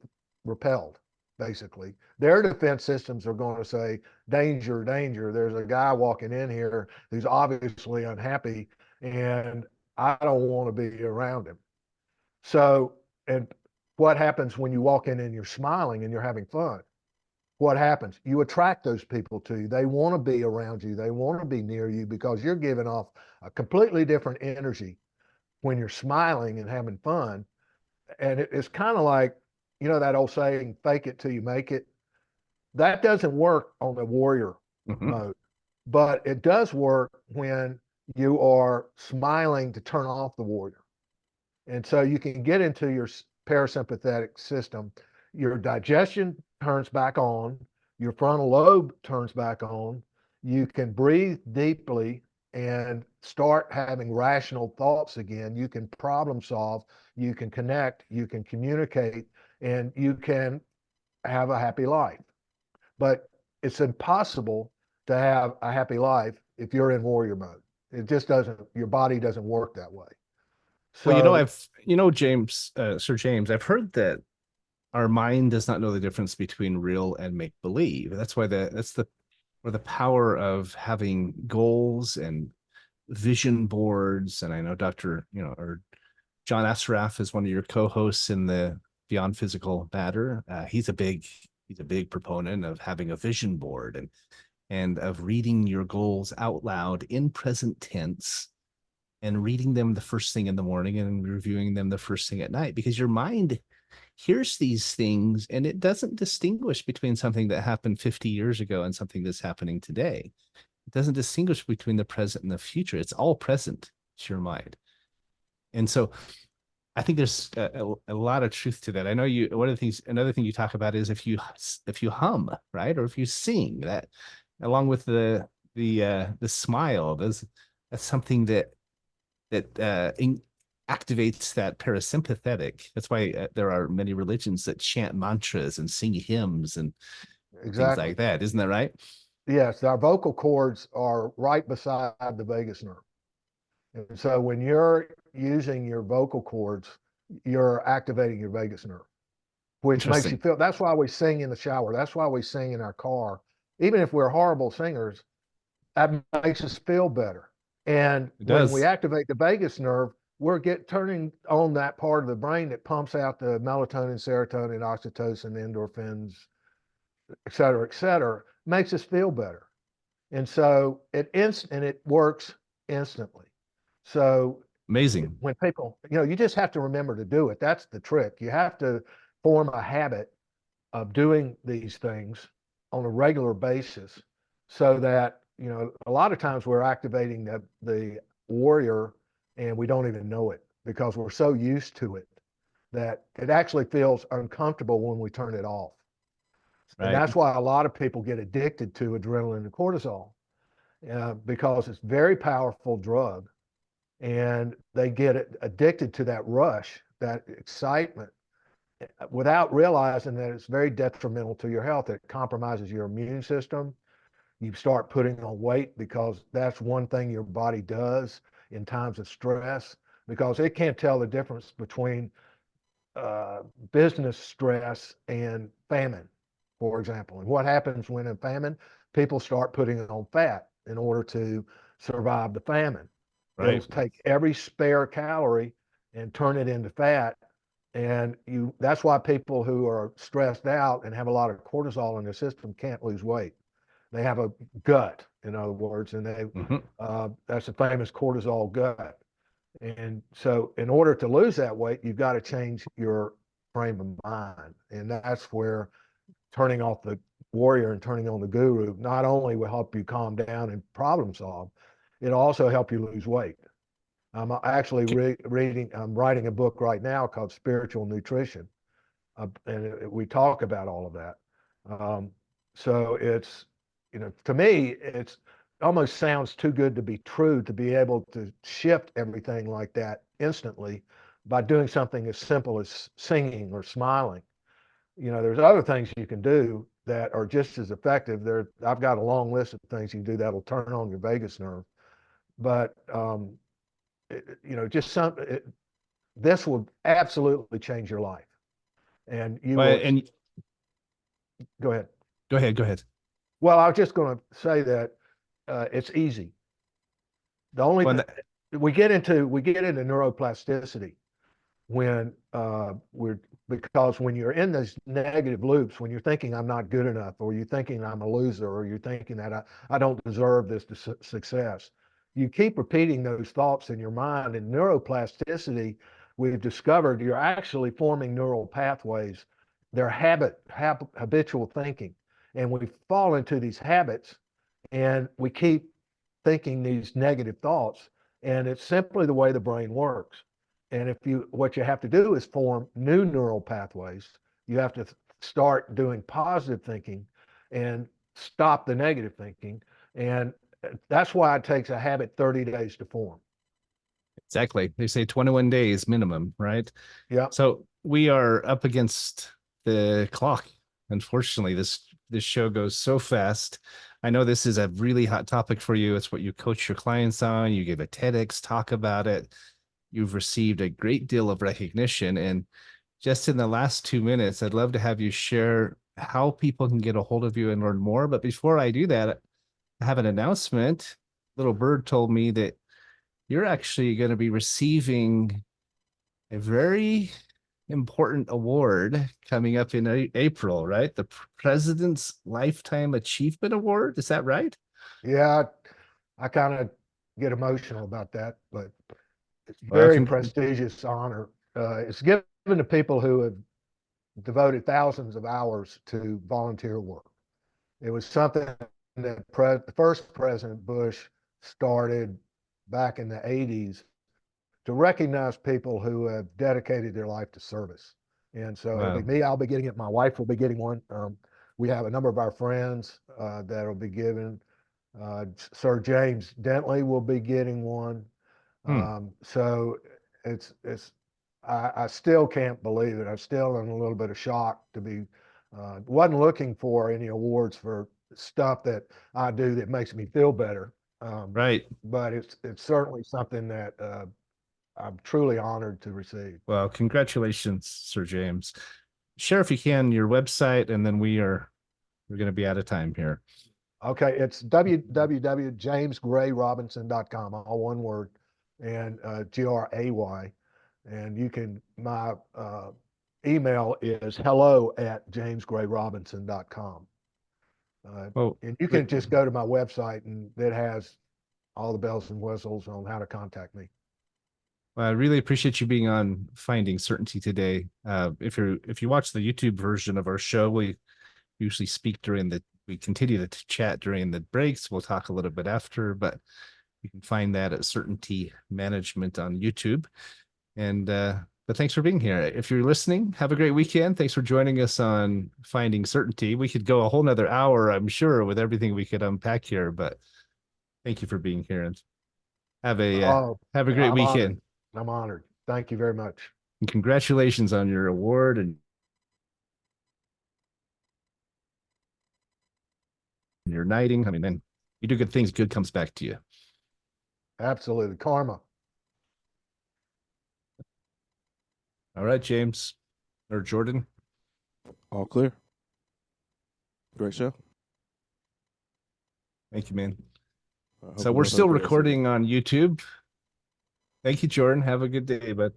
repelled, basically. Their defense systems are going to say, danger, danger. There's a guy walking in here who's obviously unhappy, and I don't want to be around him. So, and what happens when you walk in and you're smiling and you're having fun? What happens? You attract those people to you. They want to be around you. They want to be near you because you're giving off a completely different energy when you're smiling and having fun. And it's kind of like, that old saying, fake it till you make it. That doesn't work on the warrior mode, but it does work when you are smiling to turn off the warrior. And so you can get into your parasympathetic system. Your digestion turns back on, your frontal lobe turns back on. You can breathe deeply and start having rational thoughts again. You can problem solve, you can connect, you can communicate, and you can have a happy life. But it's impossible to have a happy life if you're in warrior mode. It just doesn't, your body doesn't work that way. So, Well, James, Sir James, I've heard that our mind does not know the difference between real and make believe. That's why where the power of having goals and vision boards. And I know or John Assaraf is one of your co-hosts in the Beyond Physical Matter. He's a big proponent of having a vision board and of reading your goals out loud in present tense and reading them the first thing in the morning and reviewing them the first thing at night, because your mind hears these things and it doesn't distinguish between something that happened 50 years ago and something that's happening today. It doesn't distinguish between the present and the future. It's all present to your mind. And so I think there's a lot of truth to that. I know another thing you talk about is if you hum, right? Or if you sing, that along with the smile, that's something that activates that parasympathetic. That's why there are many religions that chant mantras and sing hymns and things like that. Isn't that right? Yes, our vocal cords are right beside the vagus nerve. And so when you're using your vocal cords, you're activating your vagus nerve, which makes you feel, that's why we sing in the shower. That's why we sing in our car. even if we're horrible singers, that makes us feel better. And It when we does. activate the vagus nerve, we're turning on that part of the brain that pumps out the melatonin, serotonin, oxytocin, endorphins, et cetera, makes us feel better. And so it works instantly. So Amazing. when people, you just have to remember to do it. That's the trick. You have to form a habit of doing these things on a regular basis so that, a lot of times we're activating the warrior and we don't even know it because we're so used to it that it actually feels uncomfortable when we turn it off. And Right. that's why a lot of people get addicted to adrenaline and cortisol because it's a very powerful drug and they get addicted to that rush, that excitement, without realizing that it's very detrimental to your health. It compromises your immune system. You start putting on weight because that's one thing your body does in times of stress, because it can't tell the difference between business stress and famine, for example. And what happens when in famine? People start putting on fat in order to survive the famine. It'll Right. take every spare calorie and turn it into fat. And that's why people who are stressed out and have a lot of cortisol in their system can't lose weight. They have a gut, in other words, and that's a famous cortisol gut. And so in order to lose that weight, you've got to change your frame of mind. And that's where turning off the warrior and turning on the guru not only will help you calm down and problem solve, it'll also help you lose weight. I'm actually I'm writing a book right now called Spiritual Nutrition. We talk about all of that. So it's, to me, it's almost sounds too good to be true to be able to shift everything like that instantly by doing something as simple as singing or smiling. There's other things you can do that are just as effective. I've got a long list of things you can do that'll turn on your vagus nerve. But this will absolutely change your life, and you Well, will. and Go ahead. go ahead. Go ahead. Well, I was just going to say that it's easy. The only Well, we get into neuroplasticity when because when you're in those negative loops, when you're thinking I'm not good enough, or you're thinking I'm a loser, or you're thinking that I don't deserve this success, you keep repeating those thoughts in your mind. And neuroplasticity, we've discovered you're actually forming neural pathways. They're habitual thinking. And we fall into these habits and we keep thinking these negative thoughts. And it's simply the way the brain works. And what you have to do is form new neural pathways. You have to start doing positive thinking and stop the negative thinking. And that's why it takes a habit 30 days to form. exactly. They say 21 days minimum, right? Yeah. So we are up against the clock. Unfortunately, this show goes so fast. I know this is a really hot topic for you. It's what you coach your clients on. You give a TEDx talk about it. You've received a great deal of recognition. And just in the last 2 minutes, I'd love to have you share how people can get a hold of you and learn more. But before I do that, I have an announcement. Little Bird told me that you're actually going to be receiving a very important award coming up in April, right? The President's Lifetime Achievement Award. Is that right? Yeah. I kind of get emotional about that, but it's a Well, very prestigious honor. It's given to people who have devoted thousands of hours to volunteer work. It was something that the first President Bush started back in the 80s to recognize people who have dedicated their life to service. And so it'll be me, I'll be getting it. My wife will be getting one. We have a number of our friends that will be given. Sir James Dentley will be getting one. So I still can't believe it. I'm still in a little bit of shock to be, wasn't looking for any awards for stuff that I do that makes me feel better. Right. But it's certainly something that I'm truly honored to receive. Well, congratulations, Sir James. Share, if you can, your website, and then we're going to be out of time here. Okay, it's www.jamesgrayrobinson.com, all one word, and Gray. And you can, my email is hello@jamesgrayrobinson.com. Oh, And you can just go to my website and it has all the bells and whistles on how to contact me. well, I really appreciate you being on Finding Certainty today. If you watch the YouTube version of our show, we usually speak we continue to chat during the breaks. We'll talk a little bit after, but you can find that at Certainty Management on YouTube. And but thanks for being here. If you're listening, have a great weekend. Thanks for joining us on Finding Certainty. We could go a whole nother hour, I'm sure, with everything we could unpack here, but thank you for being here, and have a great I'm honored. weekend. I'm honored. Thank you very much. And congratulations on your award and your knighting. I mean, then you do good things, good comes back to you. Absolutely. Karma. All right, James or Jordan. All clear. Great show. Thank you, man. So we're still recording on YouTube. Thank you, Jordan. Have a good day, but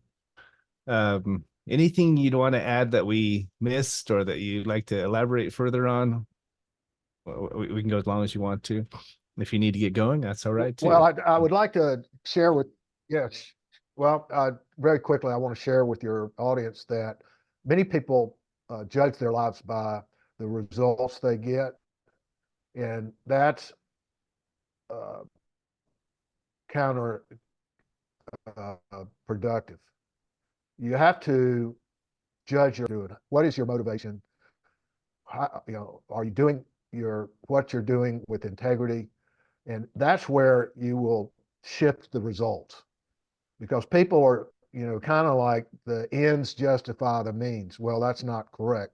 anything you'd want to add that we missed or that you'd like to elaborate further on? We can go as long as you want to. If you need to get going, that's all right too. Well, I would like to share with, yes. Well, very quickly, I want to share with your audience that many people judge their lives by the results they get. And that's counter productive. You have to judge what is your motivation? How, are you doing what you're doing with integrity? And that's where you will shift the results, because people are, kind of like the ends justify the means. Well, that's not correct.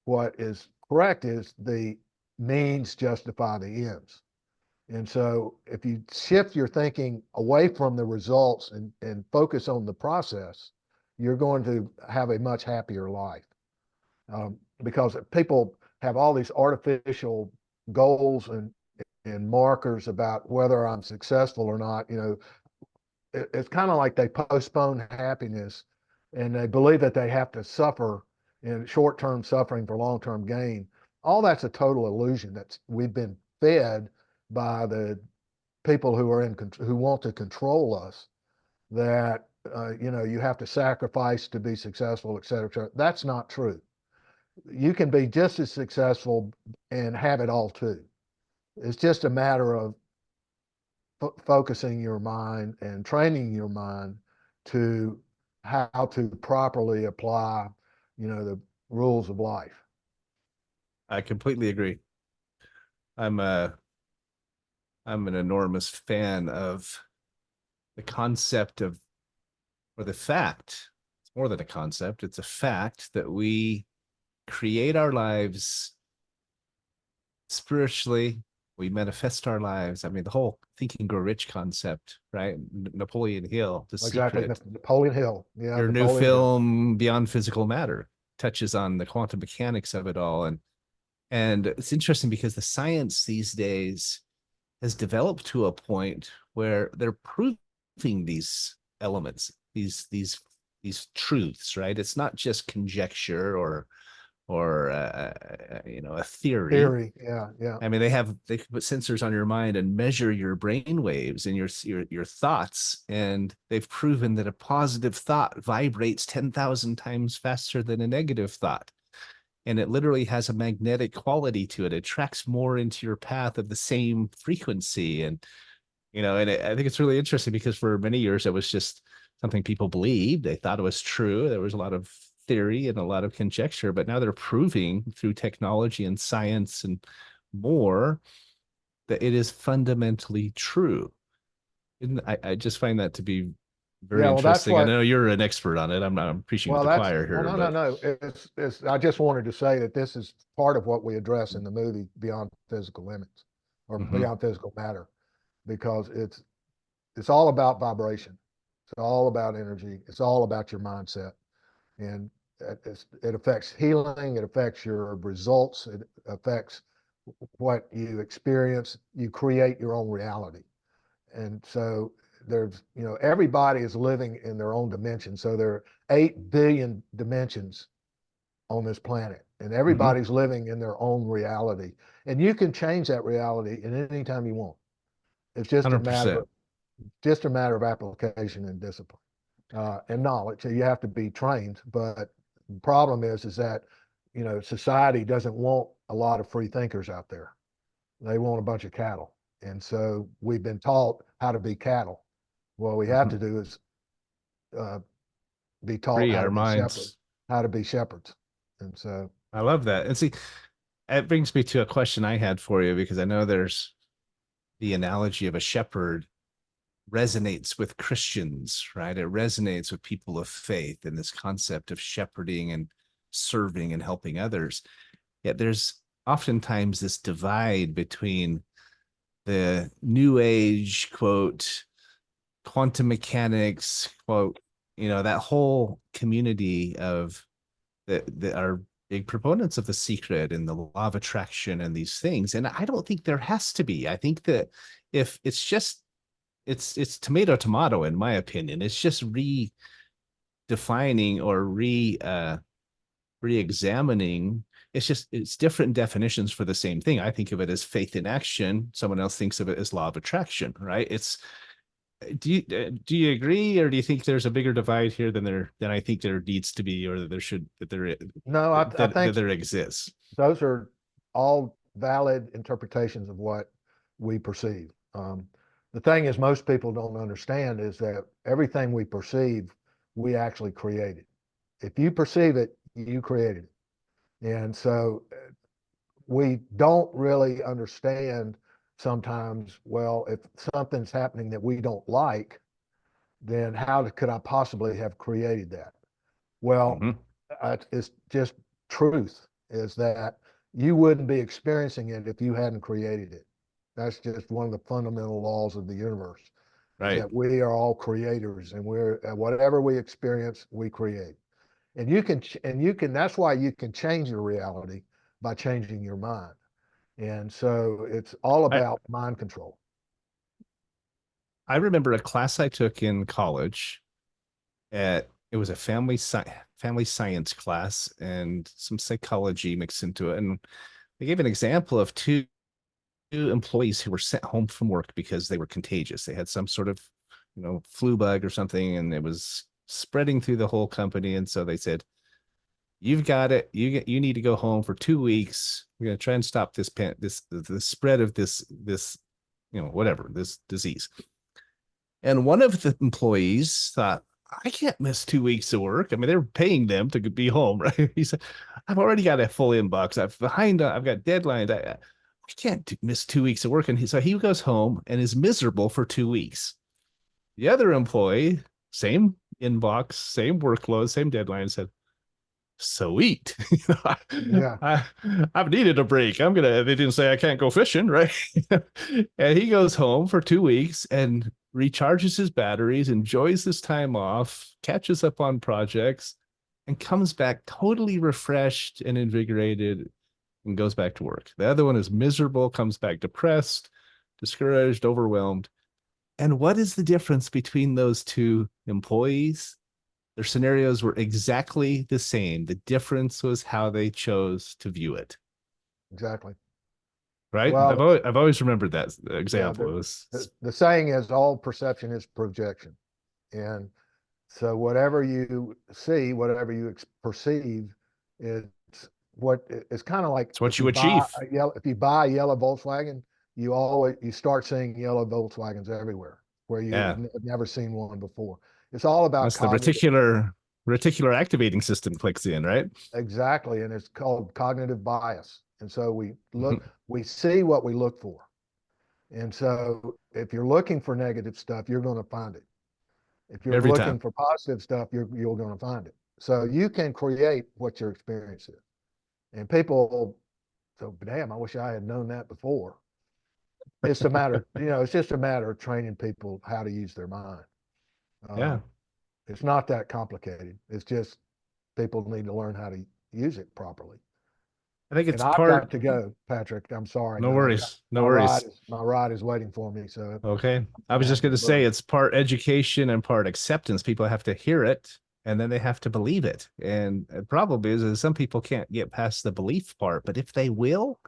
What is correct is the means justify the ends. And so if you shift your thinking away from the results and focus on the process, you're going to have a much happier life. Because people have all these artificial goals and markers about whether I'm successful or not. It's kind of like they postpone happiness and they believe that they have to suffer in short-term suffering for long-term gain. All that's a total illusion we've been fed by the people who want to control us, that you have to sacrifice to be successful, et cetera, et cetera. That's not true. You can be just as successful and have it all too. It's just a matter of focusing your mind and training your mind to how to properly apply, the rules of life. I completely agree. I'm an enormous fan of the concept of, or the fact, it's more than a concept, it's a fact that we create our lives spiritually, we manifest our lives. I mean, the whole Think and Grow Rich concept, right? Napoleon Hill, The Exactly. Secret. Napoleon Hill. Yeah. Your Napoleon new film, Hill. Beyond Physical Matter, touches on the quantum mechanics of it all. And it's interesting because the science these days has developed to a point where they're proving these elements, these truths, right? It's not just conjecture or a theory. Yeah. I mean, they can put sensors on your mind and measure your brain waves and your thoughts, and they've proven that a positive thought vibrates 10,000 times faster than a negative thought, and it literally has a magnetic quality to it. It tracks more into your path of the same frequency. And I think it's really interesting because for many years it was just something people believed. They thought it was true. There was a lot of theory and a lot of conjecture, but now they're proving through technology and science and more that it is fundamentally true. And I just find that to be very interesting. I know you're an expert on it. I'm preaching to the choir here. No. I just wanted to say that this is part of what we address in the movie Beyond Physical Limits, or Beyond Physical Matter, because it's all about vibration. It's all about energy. It's all about your mindset. And it affects healing. It affects your results. It affects what you experience, you create your own reality. And so there's, everybody is living in their own dimension. So there are 8 billion dimensions on this planet, and everybody's living in their own reality. And you can change that reality at any time you want. It's just a matter 100%. of application and discipline and knowledge. So you have to be trained. But the problem is that society doesn't want a lot of free thinkers out there. They want a bunch of cattle. And so we've been taught how to be cattle. What we have to do is be taught Free how to our be shepherds, minds. And so I love that. And see, it brings me to a question I had for you, because I know there's the analogy of a shepherd resonates with Christians, right? It resonates with people of faith and this concept of shepherding and serving and helping others. Yet there's oftentimes this divide between the new age, quote, quantum mechanics, quote, that whole community of that are big proponents of the secret and the law of attraction and these things. And I don't think there has to be. I think that if it's just, it's tomato tomato, in my opinion. It's just redefining or re-examining. It's different definitions for the same thing. I think of it as faith in action. Someone else thinks of it as law of attraction, right? Do you agree, or do you think there's a bigger divide here than I think there needs to be, or that no, I think there exists? those are all valid interpretations of what we perceive. The thing is, most people don't understand is that everything we perceive, we actually created. If you perceive it, you created it. And so we don't really understand sometimes, well, if something's happening that we don't like, then how could I possibly have created that? Well, it's just truth is that you wouldn't be experiencing it if you hadn't created it. That's just one of the fundamental laws of the universe, is Right. that we are all creators, and whatever we experience, we create. And that's why you can change your reality by changing your mind. And so it's all I, about mind control. I remember a class I took in college. It was a family science class and some psychology mixed into it. And they gave an example of two employees who were sent home from work because they were contagious. They had some sort of, flu bug or something, and it was spreading through the whole company. And so they said, "You've got it. You need to go home for 2 weeks. We're going to try and stop the spread of this whatever, this disease." And one of the employees thought, "I can't miss 2 weeks of work. I mean, they're paying them to be home, right?" He said, "I've already got a full inbox. I've got deadlines. I can't miss 2 weeks of work." And so he goes home and is miserable for 2 weeks. The other employee, same inbox, same workload, same deadline, said, "Sweet." Yeah. I've needed a break. They didn't say I can't go fishing, right? And he goes home for 2 weeks and recharges his batteries, enjoys this time off, catches up on projects, and comes back totally refreshed and invigorated and goes back to work. The other one is miserable, comes back depressed, discouraged, overwhelmed. And what is the difference between those two employees? Their scenarios were exactly the same. The difference was how they chose to view it. Exactly. Right? Well, I've always remembered that example. Yeah, the saying is all perception is projection. And so whatever you see, whatever you perceive, it's it's kind of like It's what you achieve. If you buy a yellow Volkswagen, you start seeing yellow Volkswagens everywhere where you Yeah. have never seen one before. It's all about That's the reticular activating system clicks in, right? Exactly, and it's called cognitive bias. And so we see what we look for. And so if you're looking for negative stuff, you're going to find it. If you're Every looking time. for positive stuff, you're going to find it. So you can create what your experience is. And people, so damn, I wish I had known that before. It's a matter, it's just a matter of training people how to use their mind. Yeah. It's not that complicated. It's just people need to learn how to use it properly. I think And it's I've part. got to go, Patrick. I'm sorry, No man. worries. No worries. My ride is waiting for me. So Okay. I I'm was gonna just have going to to say run. it's part education and part acceptance. People have to hear it and then they have to believe it. And the problem is some people can't get past the belief part, but if they will,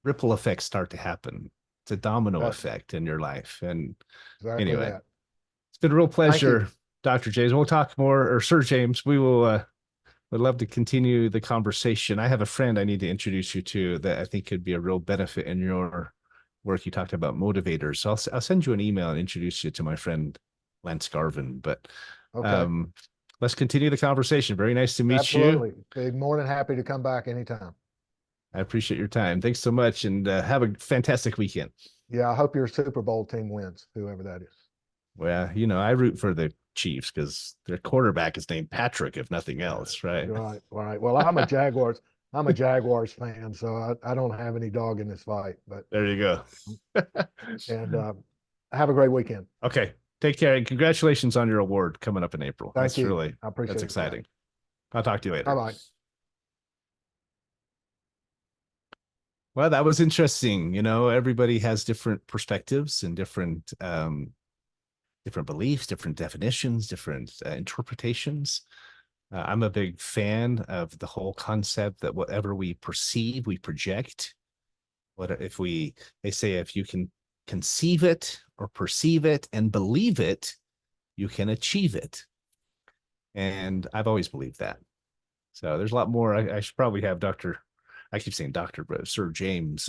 ripple effects start to happen. It's a domino That's effect in your life. And exactly anyway, that. it's been a real Thank you. pleasure, Dr. James. We'll talk more, or Sir James. We will would love to continue the conversation. I have a friend I need to introduce you to that I think could be a real benefit in your work. You talked about motivators. So I'll send you an email and introduce you to my friend Lance Garvin. But Okay. let's continue the conversation. Very nice to meet you. Absolutely. Be more than happy to come back anytime. I appreciate your time. Thanks so much, and have a fantastic weekend. Yeah, I hope your Super Bowl team wins, whoever that is. Well, I root for the Chiefs because their quarterback is named Patrick, if nothing else, right? Right, right. Well, I'm a Jaguars fan, so I don't have any dog in this fight. But There you go. and have a great weekend. Okay. Take care and congratulations on your award coming up in April. Thank you. I appreciate That's it. exciting. I'll talk to you later. Bye-bye. Well, that was interesting. Everybody has different perspectives and different beliefs, different definitions, different interpretations. I'm a big fan of the whole concept that whatever we perceive, we project. They say if you can conceive it or perceive it and believe it, you can achieve it. And I've always believed that. So there's a lot more. I should probably have I keep saying Dr., but Sir James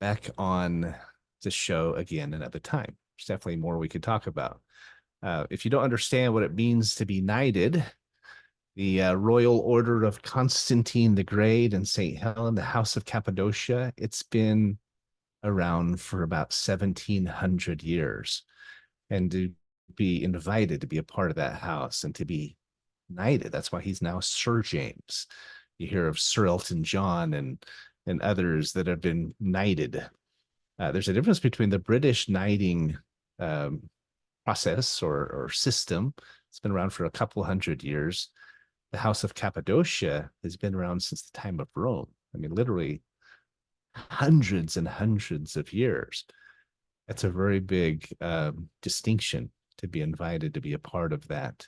back on the show again another time. There's definitely more we could talk about. If you don't understand what it means to be knighted, the Royal Order of Constantine the Great and St. Helen, the House of Cappadocia, it's been around for about 1700 years. And to be invited to be a part of that house and to be knighted, that's why he's now Sir James. You hear of Sir Elton John and others that have been knighted. There's a difference between the British knighting process or system. It's been around for a couple hundred years. The House of Cappadocia has been around since the time of Rome. I mean, literally hundreds and hundreds of years. That's a very big distinction to be invited to be a part of that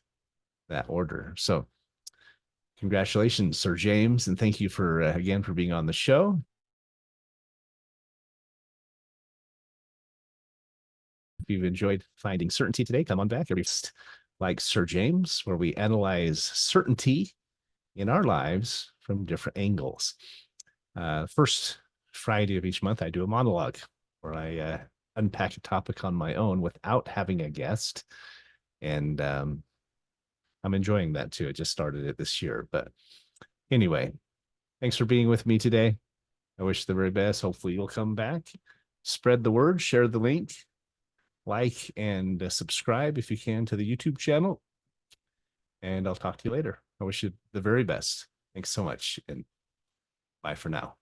order. So congratulations, Sir James, and thank you again for being on the show. If you've enjoyed finding certainty today, come on back every like Sir James, where we analyze certainty in our lives from different angles. First Friday of each month, I do a monologue where I unpack a topic on my own without having a guest. And I'm enjoying that too. I just started it this year. But anyway, thanks for being with me today. I wish the very best. Hopefully you'll come back. Spread the word, share the link, like and subscribe if you can to the YouTube channel. And I'll talk to you later. I wish you the very best. Thanks so much. And bye for now.